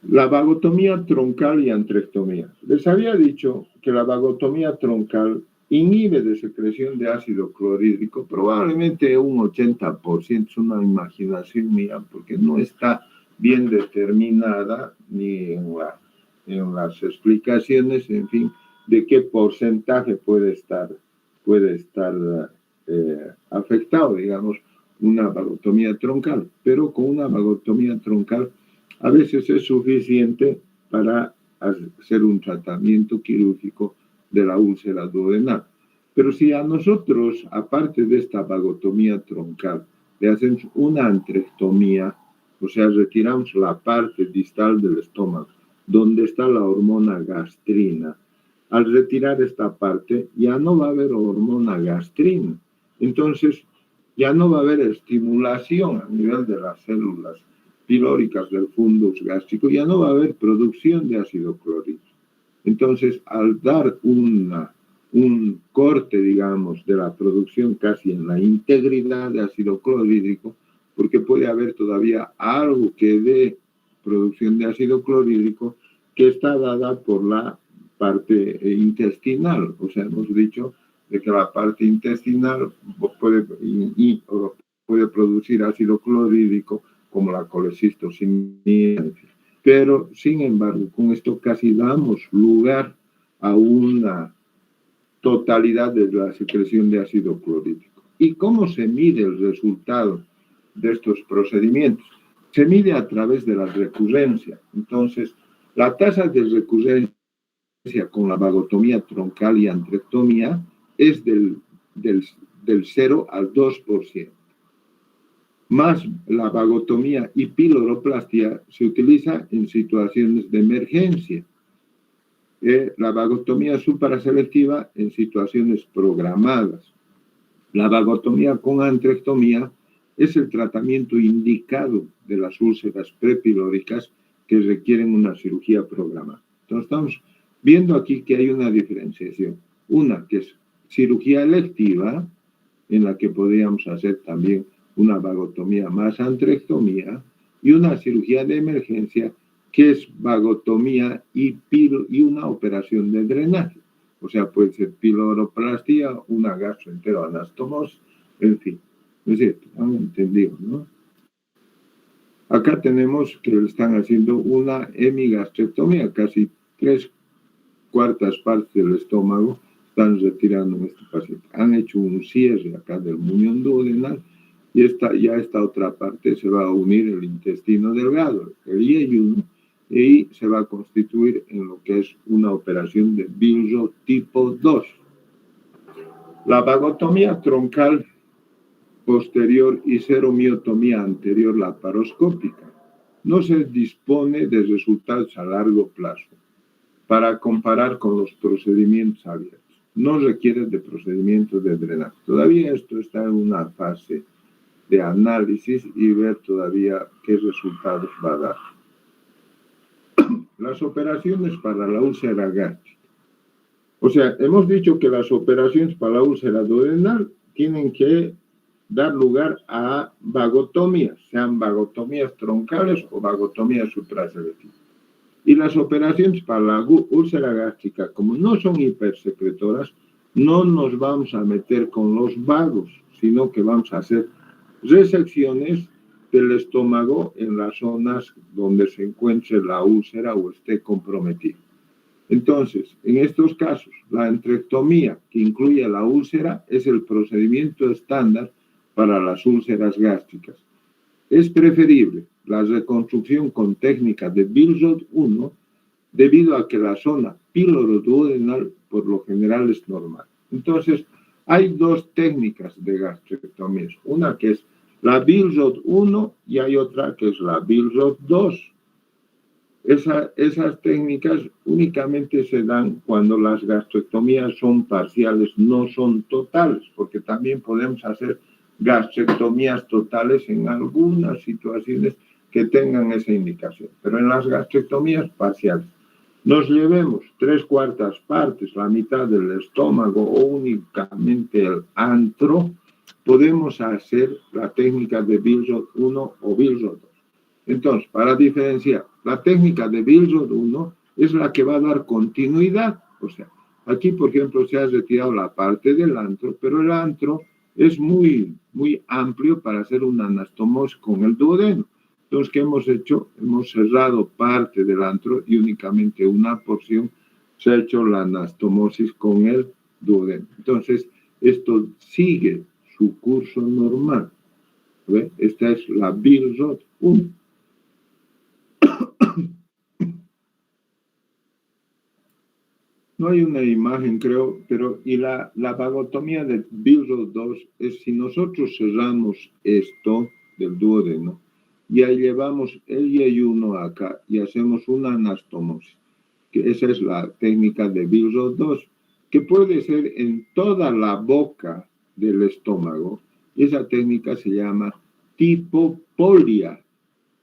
La vagotomía troncal y antrectomía. Les había dicho que la vagotomía troncal inhibe de secreción de ácido clorhídrico, probablemente un 80%, es una imaginación mía, porque no está bien determinada ni en las explicaciones, en fin, de qué porcentaje puede estar afectado, digamos, una vagotomía troncal. Pero con una vagotomía troncal a veces es suficiente para hacer un tratamiento quirúrgico de la úlcera duodenal. Pero si a nosotros, aparte de esta vagotomía troncal, le hacemos una antrectomía, o sea, retiramos la parte distal del estómago, donde está la hormona gastrina, al retirar esta parte ya no va a haber hormona gastrina. Entonces, ya no va a haber estimulación a nivel de las células pilóricas del fundus gástrico, ya no va a haber producción de ácido clorhídrico. Entonces, al dar un corte, digamos, de la producción casi en la integridad de ácido clorhídrico, porque puede haber todavía algo que dé producción de ácido clorhídrico que está dada por la parte intestinal. O sea, hemos dicho de que la parte intestinal puede producir ácido clorhídrico como la colecistocinía. Pero, sin embargo, con esto casi damos lugar a una totalidad de la secreción de ácido clorhídrico. ¿Y cómo se mide el resultado de estos procedimientos? Se mide a través de la recurrencia. Entonces, la tasa de recurrencia con la vagotomía troncal y antrectomía es del 0 al 2%. Más la vagotomía y piloroplastia se utiliza en situaciones de emergencia. La vagotomía supraselectiva en situaciones programadas. La vagotomía con antrectomía es el tratamiento indicado de las úlceras prepilóricas que requieren una cirugía programada. Entonces estamos viendo aquí que hay una diferenciación. Una que es cirugía electiva, en la que podríamos hacer también una vagotomía más antrectomía, y una cirugía de emergencia que es vagotomía y una operación de drenaje. O sea, puede ser piloroplastia, una gastroenteroanastomosis, en fin. Es cierto, han entendido, ¿no? Acá tenemos que están haciendo una hemigastrectomía, casi 3/4 partes del estómago están retirando en este paciente. Han hecho un cierre acá del muñón duodenal y esta otra parte se va a unir el intestino delgado, el yeyuno, y se va a constituir en lo que es una operación de Billo tipo 2. La vagotomía troncal posterior y seromiotomía anterior laparoscópica no se dispone de resultados a largo plazo para comparar con los procedimientos abiertos. No requiere de procedimientos de drenaje. Todavía esto está en una fase de análisis y ver todavía qué resultados va a dar. Las operaciones para la úlcera gástrica. O sea, hemos dicho que las operaciones para la úlcera duodenal tienen que dar lugar a vagotomías, sean vagotomías troncales o vagotomías supraselectivas. Y las operaciones para la úlcera gástrica, como no son hipersecretoras, no nos vamos a meter con los vagos, sino que vamos a hacer resecciones del estómago en las zonas donde se encuentre la úlcera o esté comprometido. Entonces, en estos casos, la entrectomía, que incluye la úlcera, es el procedimiento estándar para las úlceras gástricas. Es preferible la reconstrucción con técnica de Bilsod 1 debido a que la zona píloro-duodenal por lo general es normal. Entonces, hay dos técnicas de gastrectomías. Una que es la Bilsod 1 y hay otra que es la Bilsod 2. Esas técnicas únicamente se dan cuando las gastrectomías son parciales, no son totales, porque también podemos hacer gastrectomías totales en algunas situaciones que tengan esa indicación, pero en las gastrectomías parciales nos llevemos 3/4 partes, la mitad del estómago o únicamente el antro, podemos hacer la técnica de Bilsod 1 o Bilsod 2. Entonces, para diferenciar, la técnica de Bilsod 1 es la que va a dar continuidad. O sea, aquí, por ejemplo, se ha retirado la parte del antro, pero el antro es muy, muy amplio para hacer una anastomosis con el duodeno. Entonces, ¿qué hemos hecho? Hemos cerrado parte del antro y únicamente una porción se ha hecho la anastomosis con el duodeno. Entonces, esto sigue su curso normal. ¿Ve? Esta es la Bilsod 1. No hay una imagen, creo, pero y la vagotomía de Bilsod 2 es si nosotros cerramos esto del duodeno y ahí llevamos el yeyuno acá y hacemos una anastomosis, que esa es la técnica de Bilsod 2, que puede ser en toda la boca del estómago, y esa técnica se llama tipopolia.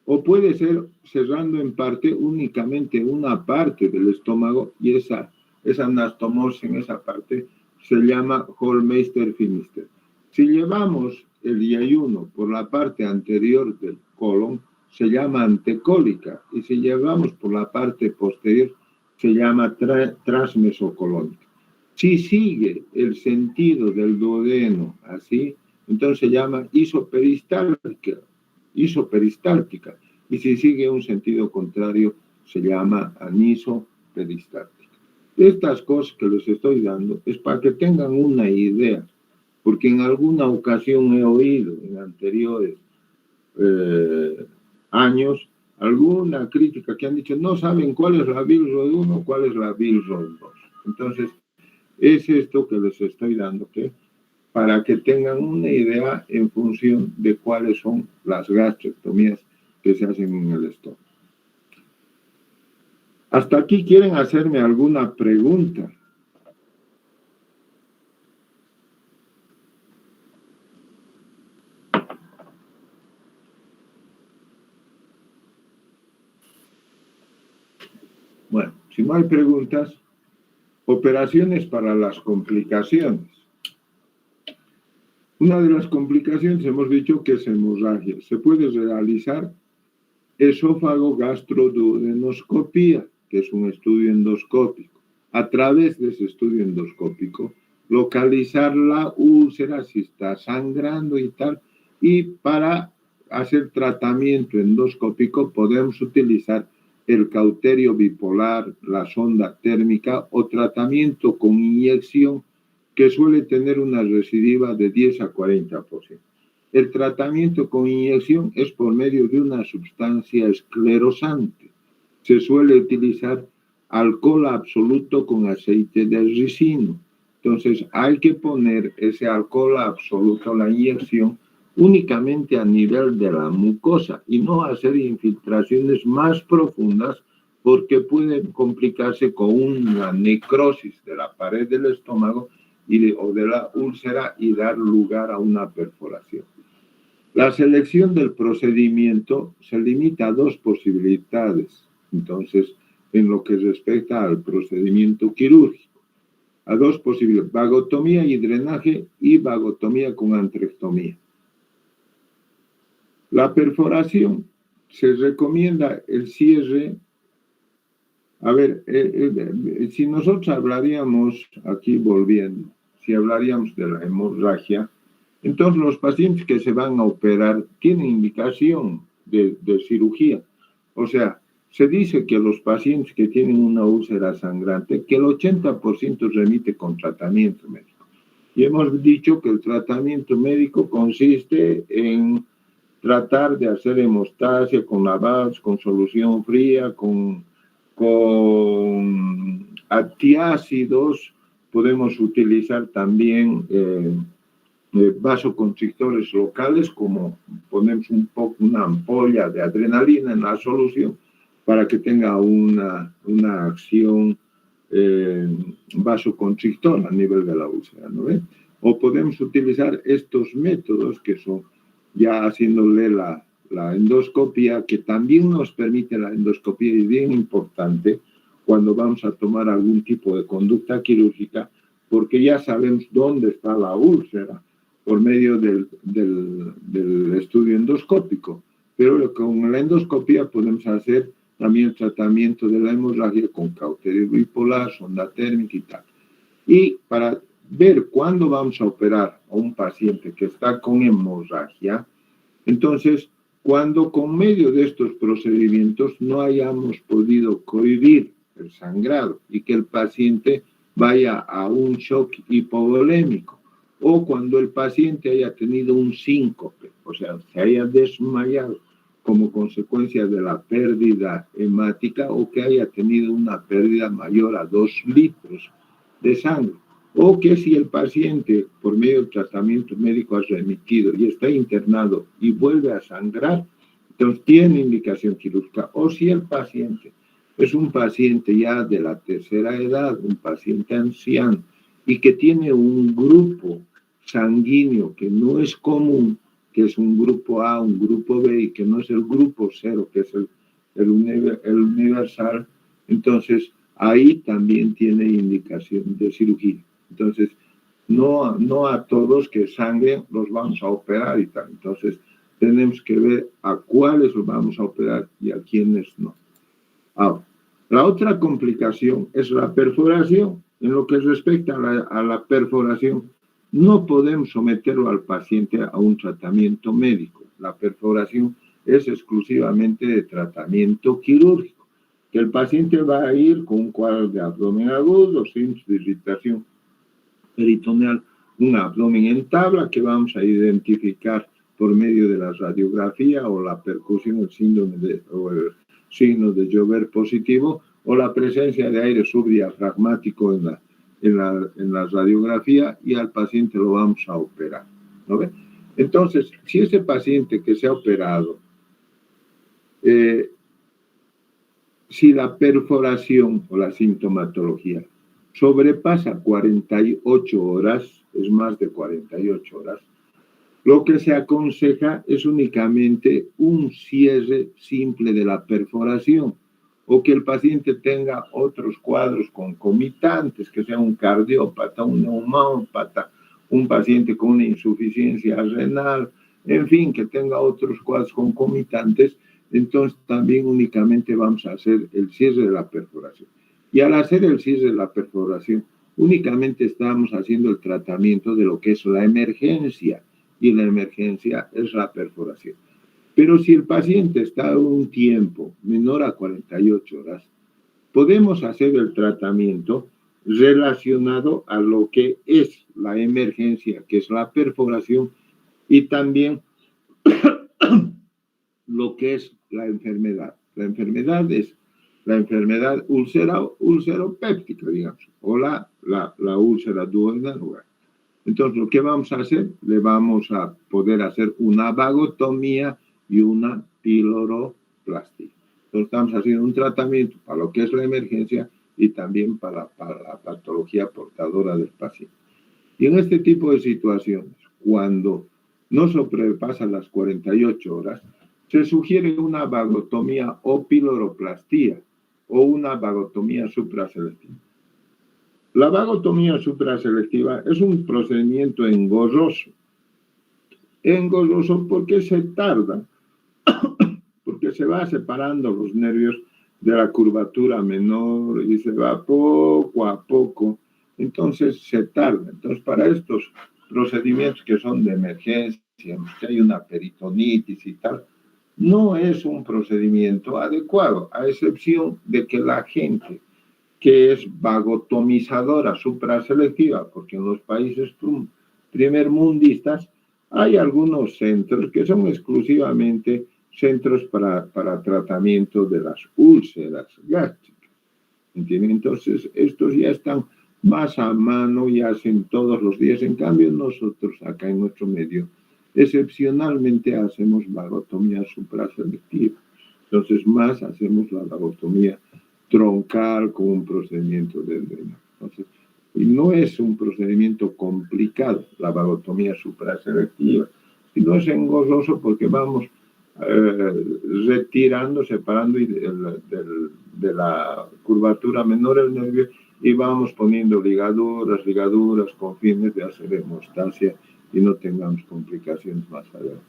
O puede ser cerrando en parte únicamente una parte del estómago y esa anastomosis en esa parte se llama Hollmeister-Finister. Si llevamos el yeyuno por la parte anterior del colon, se llama antecólica, y si llevamos por la parte posterior, se llama transmesocolónica. Si sigue el sentido del duodeno así, entonces se llama isoperistáltica. Y si sigue un sentido contrario, se llama anisoperistáltica. Estas cosas que les estoy dando es para que tengan una idea, porque en alguna ocasión he oído en anteriores años alguna crítica que han dicho no saben cuál es la Bilsod 1, cuál es la Bilsod 2. Entonces, es esto que les estoy dando, ¿okay? Para que tengan una idea en función de cuáles son las gastrectomías que se hacen en el estómago. ¿Hasta aquí quieren hacerme alguna pregunta? Bueno, si no hay preguntas, operaciones para las complicaciones. Una de las complicaciones hemos dicho que es hemorragia. Se puede realizar esófago gastroduodenoscopía, que es un estudio endoscópico. A través de ese estudio endoscópico, localizar la úlcera si está sangrando y tal, y para hacer tratamiento endoscópico podemos utilizar el cauterio bipolar, la sonda térmica o tratamiento con inyección que suele tener una recidiva de 10 a 40%. El tratamiento con inyección es por medio de una sustancia esclerosante. Se suele utilizar alcohol absoluto con aceite de ricino. Entonces hay que poner ese alcohol absoluto, la inyección, únicamente a nivel de la mucosa y no hacer infiltraciones más profundas porque pueden complicarse con una necrosis de la pared del estómago o de la úlcera y dar lugar a una perforación. La selección del procedimiento se limita a dos posibilidades, entonces, en lo que respecta al procedimiento quirúrgico, a dos posibilidades, vagotomía y drenaje y vagotomía con antrectomía. La perforación se recomienda el cierre. A ver, si nosotros hablaríamos, aquí volviendo, si hablaríamos de la hemorragia, entonces los pacientes que se van a operar tienen indicación de cirugía. O sea, se dice que los pacientes que tienen una úlcera sangrante, que el 80% remite con tratamiento médico. Y hemos dicho que el tratamiento médico consiste en tratar de hacer hemostasia con lavados, con solución fría, con antiácidos. Podemos utilizar también vasoconstrictores locales, como ponemos un poco una ampolla de adrenalina en la solución para que tenga una acción vasoconstrictora a nivel de la úlcera, ¿no ves? O podemos utilizar estos métodos que son ya haciéndole la endoscopia, que también nos permite la endoscopia, y bien importante cuando vamos a tomar algún tipo de conducta quirúrgica, porque ya sabemos dónde está la úlcera por medio del estudio endoscópico. Pero con la endoscopia podemos hacer también el tratamiento de la hemorragia con cauterio bipolar, sonda térmica y tal. Y para ver cuándo vamos a operar a un paciente que está con hemorragia, entonces, cuando con medio de estos procedimientos no hayamos podido cohibir el sangrado y que el paciente vaya a un shock hipovolémico, o cuando el paciente haya tenido un síncope, o sea, se haya desmayado como consecuencia de la pérdida hemática, o que haya tenido una pérdida mayor a 2 litros de sangre, o que si el paciente por medio del tratamiento médico ha remitido y está internado y vuelve a sangrar, entonces tiene indicación quirúrgica. O si el paciente es un paciente ya de la tercera edad, un paciente anciano, y que tiene un grupo sanguíneo que no es común, que es un grupo A, un grupo B, y que no es el grupo 0, que es el universal, entonces ahí también tiene indicación de cirugía. Entonces, no a todos que sangren los vamos a operar y tal. Entonces, tenemos que ver a cuáles los vamos a operar y a quiénes no. Ahora, la otra complicación es la perforación. En lo que respecta a la perforación, no podemos someterlo al paciente a un tratamiento médico. La perforación es exclusivamente de tratamiento quirúrgico, que el paciente va a ir con un cuadro de abdomen agudo, signos de irritación peritoneal, un abdomen en tabla que vamos a identificar por medio de la radiografía o la percusión, el signo de Joubert positivo, o la presencia de aire subdiafragmático en la radiografía, y al paciente lo vamos a operar, ¿no ve? Entonces, si ese paciente que se ha operado, si la perforación o la sintomatología sobrepasa 48 horas, es más de 48 horas, lo que se aconseja es únicamente un cierre simple de la perforación, o que el paciente tenga otros cuadros concomitantes, que sea un cardiópata, un neumópata, un paciente con una insuficiencia renal, en fin, que tenga otros cuadros concomitantes. Entonces también únicamente vamos a hacer el cierre de la perforación. Y al hacer el cierre de la perforación, únicamente estamos haciendo el tratamiento de lo que es la emergencia, y la emergencia es la perforación. Pero si el paciente está un tiempo menor a 48 horas, podemos hacer el tratamiento relacionado a lo que es la emergencia, que es la perforación, y también lo que es la enfermedad. La enfermedad es la enfermedad ulceropéptica, digamos, o la úlcera duodenal. Entonces, lo que vamos a hacer, le vamos a poder hacer una vagotomía y una piloroplastia. Entonces, estamos haciendo un tratamiento para lo que es la emergencia y también para la patología portadora del paciente. Y en este tipo de situaciones, cuando no sobrepasan las 48 horas, se sugiere una vagotomía o piloroplastia o una vagotomía supraselectiva. La vagotomía supraselectiva es un procedimiento engorroso. Engorroso porque se tarda, porque se va separando los nervios de la curvatura menor y se va poco a poco. Entonces se tarda. Entonces, para estos procedimientos que son de emergencia, que hay una peritonitis y tal, no es un procedimiento adecuado, a excepción de que la gente que es vagotomizadora supraselectiva, porque en los países primermundistas hay algunos centros que son exclusivamente centros para tratamiento de las úlceras gástricas, ¿entienden? Entonces, estos ya están más a mano y hacen todos los días. En cambio, nosotros acá en nuestro medio, excepcionalmente hacemos vagotomía supraselectiva. Entonces, más hacemos la vagotomía troncal con un procedimiento de drenaje. Entonces, y no es un procedimiento complicado, la vagotomía supraselectiva, y no es engorroso porque vamos retirando, separando de la curvatura menor el nervio y vamos poniendo ligaduras con fines de hacer hemostasia y no tengamos complicaciones más adelante.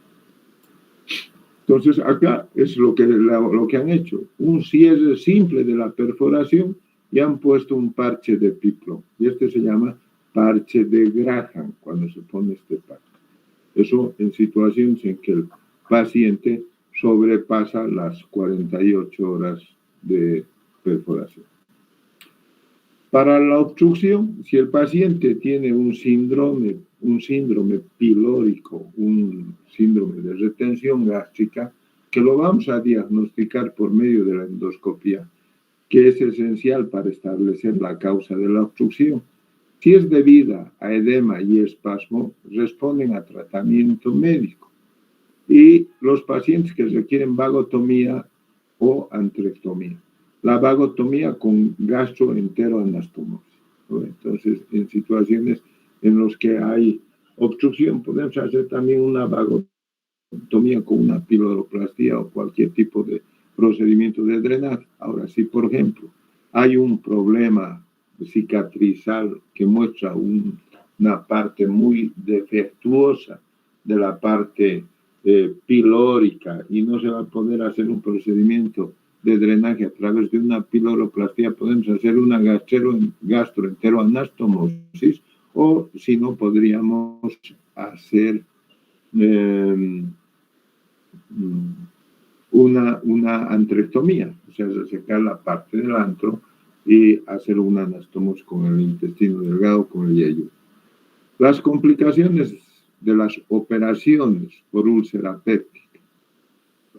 Entonces, acá es lo que han hecho, un cierre simple de la perforación y han puesto un parche de Piplon. Y este se llama parche de Graham, cuando se pone este parche. Eso en situaciones en que el paciente sobrepasa las 48 horas de perforación. Para la obstrucción, si el paciente tiene un síndrome pilórico, un síndrome de retención gástrica, que lo vamos a diagnosticar por medio de la endoscopia, que es esencial para establecer la causa de la obstrucción. Si es debida a edema y espasmo, responden a tratamiento médico. Y los pacientes que requieren vagotomía o antrectomía. La vagotomía con gastroenteroanastomosis, ¿no? Entonces, en situaciones en las que hay obstrucción, podemos hacer también una vagotomía con una piloroplastia o cualquier tipo de procedimiento de drenaje. Ahora, si por ejemplo hay un problema cicatrizal que muestra una parte muy defectuosa de la parte pilórica y no se va a poder hacer un procedimiento de drenaje a través de una piloroplastia, podemos hacer una gastroenteroanastomosis o si no podríamos hacer una antrectomía, o sea, resecar la parte del antro y hacer una anastomosis con el intestino delgado, con el yeyuno. Las complicaciones de las operaciones por úlcera péptica.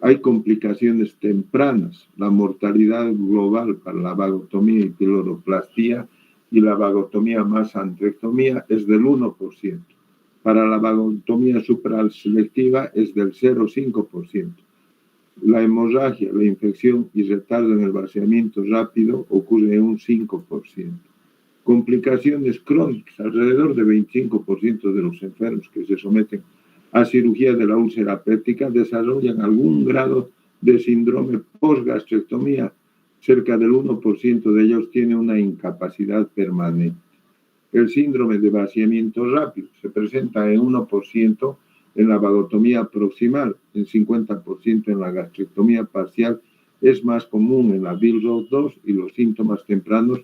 Hay complicaciones tempranas, la mortalidad global para la vagotomía y piloroplastia y la vagotomía más antrectomía es del 1%. Para la vagotomía supraselectiva es del 0,5%. La hemorragia, la infección y retardo en el vaciamiento rápido ocurre en un 5%. Complicaciones crónicas, alrededor de 25% de los enfermos que se someten a cirugía de la úlcera péptica desarrollan algún grado de síndrome postgastrectomía. Cerca del 1% de ellos tiene una incapacidad permanente. El síndrome de vaciamiento rápido se presenta en 1% en la vagotomía proximal, en 50% en la gastrectomía parcial, es más común en la Billroth 2 y los síntomas tempranos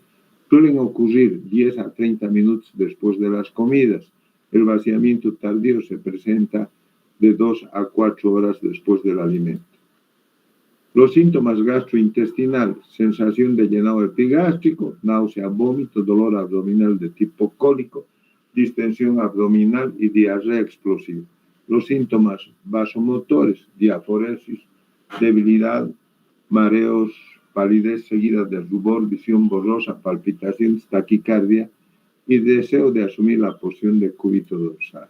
suelen ocurrir 10 a 30 minutos después de las comidas. El vaciamiento tardío se presenta de 2 a 4 horas después del alimento. Los síntomas gastrointestinales, sensación de llenado epigástrico, náusea, vómito, dolor abdominal de tipo cólico, distensión abdominal y diarrea explosiva. Los síntomas vasomotores, diaforesis, debilidad, mareos, palidez seguida de rubor, visión borrosa, palpitaciones, taquicardia y deseo de asumir la posición de cúbito dorsal.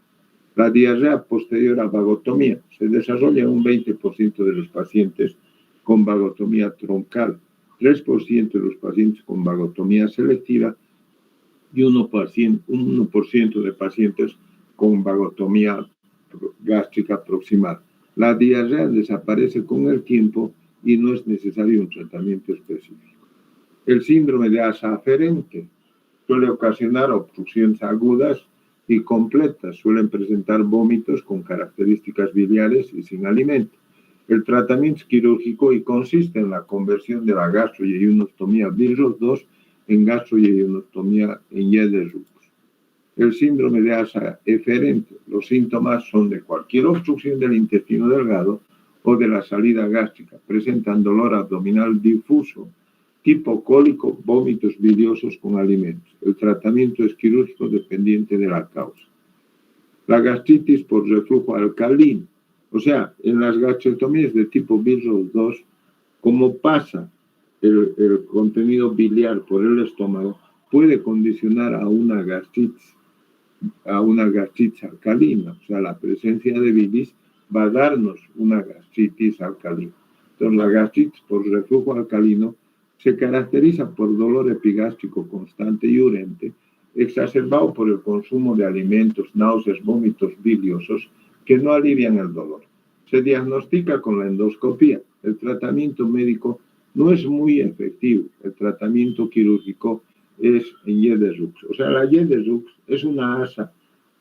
La diarrea posterior a vagotomía se desarrolla en un 20% de los pacientes con vagotomía troncal, 3% de los pacientes con vagotomía selectiva y 1% de pacientes con vagotomía gástrica proximal. La diarrea desaparece con el tiempo y no es necesario un tratamiento específico. El síndrome de asa aferente suele ocasionar obstrucciones agudas y completas, suelen presentar vómitos con características biliares y sin alimento. El tratamiento es quirúrgico y consiste en la conversión de la gastroyeyunostomía Billroth 2 en gastroyeyunostomía en Yedder-Rux. El síndrome de asa eferente, los síntomas son de cualquier obstrucción del intestino delgado o de la salida gástrica. Presentan dolor abdominal difuso, tipo cólico, vómitos biliosos con alimentos. El tratamiento es quirúrgico dependiente de la causa. La gastritis por reflujo alcalino. O sea, en las gastrectomías de tipo Billroth 2, como pasa el contenido biliar por el estómago, puede condicionar a una gastritis alcalina. O sea, la presencia de bilis va a darnos una gastritis alcalina. Entonces, la gastritis por reflujo alcalino se caracteriza por dolor epigástrico constante y urente, exacerbado por el consumo de alimentos, náuseas, vómitos biliosos que no alivian el dolor. Se diagnostica con la endoscopía. El tratamiento médico no es muy efectivo. El tratamiento quirúrgico es en Yedesux. O sea, la Yedesux es una asa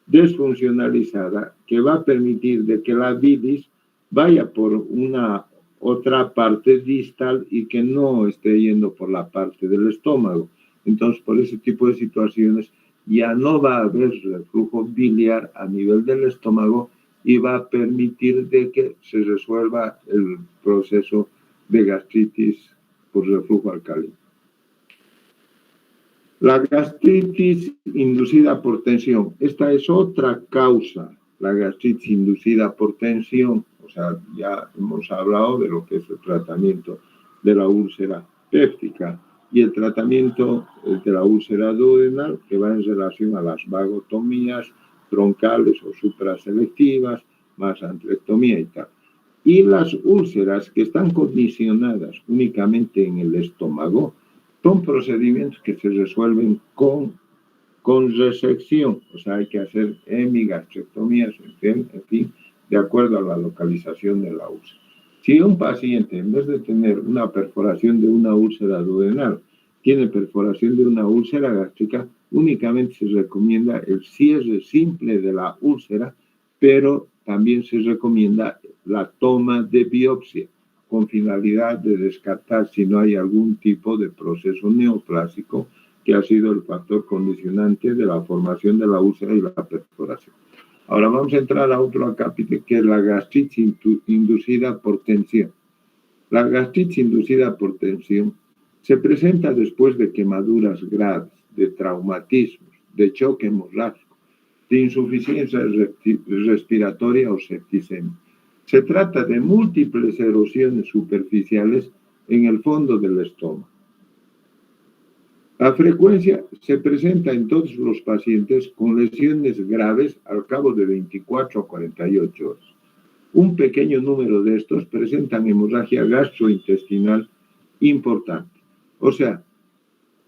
desfuncionalizada que va a permitir de que la bilis vaya por una otra parte distal y que no esté yendo por la parte del estómago. Entonces, por ese tipo de situaciones ya no va a haber reflujo biliar a nivel del estómago y va a permitir de que se resuelva el proceso de gastritis por reflujo alcalino. La gastritis inducida por tensión. Esta es otra causa, la gastritis inducida por tensión. O sea, ya hemos hablado de lo que es el tratamiento de la úlcera péptica y el tratamiento de la úlcera duodenal, que va en relación a las vagotomías troncales o supraselectivas, más antrectomía y tal. Y las úlceras que están condicionadas únicamente en el estómago son procedimientos que se resuelven con resección. O sea, hay que hacer hemigastrectomías, en fin, de acuerdo a la localización de la úlcera. Si un paciente, en vez de tener una perforación de una úlcera duodenal, tiene perforación de una úlcera gástrica, únicamente se recomienda el cierre simple de la úlcera, pero también se recomienda la toma de biopsia con finalidad de descartar si no hay algún tipo de proceso neoplásico que ha sido el factor condicionante de la formación de la úlcera y la perforación. Ahora vamos a entrar a otro acápite que es la gastritis inducida por tensión. La gastritis inducida por tensión se presenta después de quemaduras graves, de traumatismos, de choque hemorrágico, de insuficiencia respiratoria o septicemia. Se trata de múltiples erosiones superficiales en el fondo del estómago. La frecuencia se presenta en todos los pacientes con lesiones graves al cabo de 24 a 48 horas. Un pequeño número de estos presentan hemorragia gastrointestinal importante. O sea,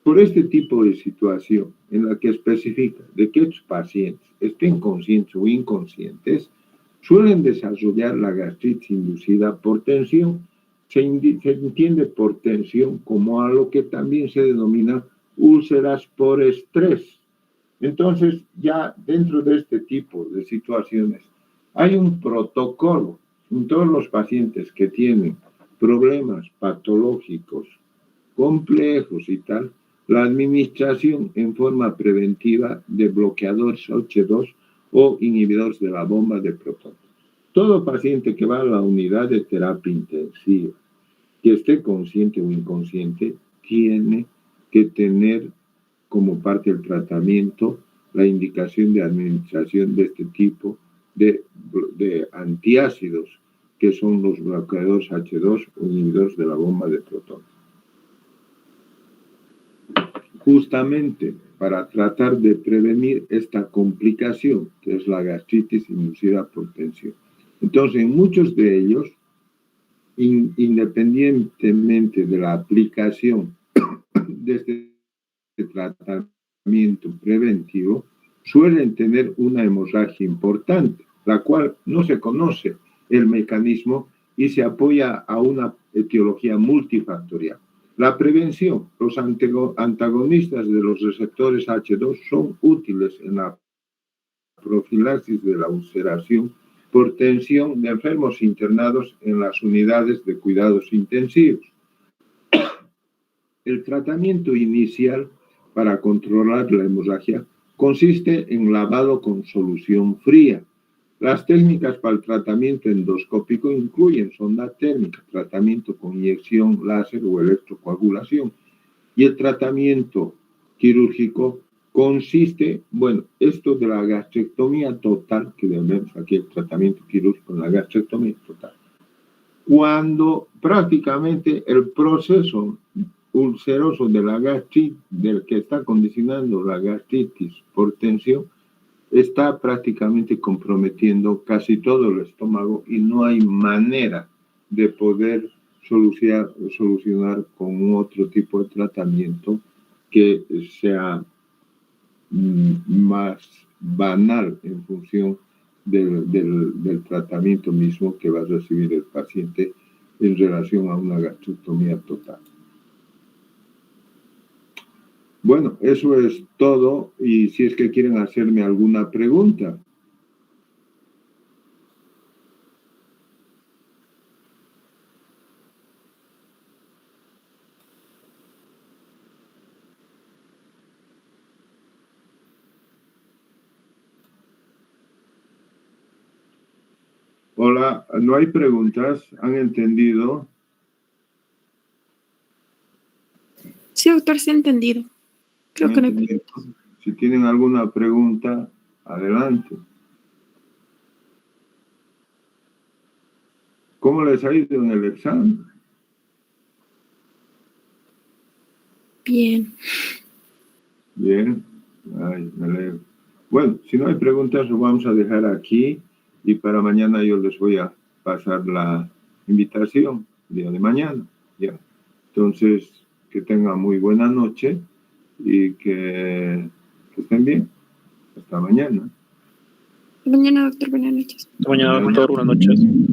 por este tipo de situación en la que especifica de que estos pacientes estén conscientes o inconscientes, suelen desarrollar la gastritis inducida por tensión. Se entiende por tensión como a lo que también se denomina úlceras por estrés. Entonces, ya dentro de este tipo de situaciones, hay un protocolo en todos los pacientes que tienen problemas patológicos complejos y tal, la administración en forma preventiva de bloqueadores H2 o inhibidores de la bomba de protones. Todo paciente que va a la unidad de terapia intensiva, que esté consciente o inconsciente, tiene que tener como parte del tratamiento la indicación de administración de este tipo de antiácidos, que son los bloqueadores H2 o inhibidores de la bomba de protones. Justamente para tratar de prevenir esta complicación, que es la gastritis inducida por tensión. Entonces, en muchos de ellos, independientemente de la aplicación de este tratamiento preventivo, suelen tener una hemorragia importante, la cual no se conoce el mecanismo y se apoya a una etiología multifactorial. La prevención, los antagonistas de los receptores H2 son útiles en la profilaxis de la ulceración por tensión de enfermos internados en las unidades de cuidados intensivos. El tratamiento inicial para controlar la hemorragia consiste en lavado con solución fría, Las técnicas para el tratamiento endoscópico incluyen sonda térmica, tratamiento con inyección láser o electrocoagulación. Y el tratamiento quirúrgico consiste, bueno, esto de la gastrectomía total, que vemos aquí el tratamiento quirúrgico en la gastrectomía total, cuando prácticamente el proceso ulceroso de la gastritis, del que está condicionando la gastritis por tensión, está prácticamente comprometiendo casi todo el estómago y no hay manera de poder solucionar con otro tipo de tratamiento que sea más banal en función del tratamiento mismo que va a recibir el paciente en relación a una gastrectomía total. Bueno, eso es todo, y si es que quieren hacerme alguna pregunta. Hola, ¿no hay preguntas? ¿Han entendido? Sí, doctor, sí he entendido. Creo que no hay preguntas. Si tienen alguna pregunta, adelante. ¿Cómo les ha ido en el examen? Bien. Bien. Ay, me alegro. Bueno, si no hay preguntas, lo vamos a dejar aquí y para mañana yo les voy a pasar la invitación, el día de mañana. Ya. Entonces, que tengan muy buena noche y que estén bien. Hasta mañana. Hasta mañana, doctor. Buenas noches. Hasta mañana, doctor. Buenas noches.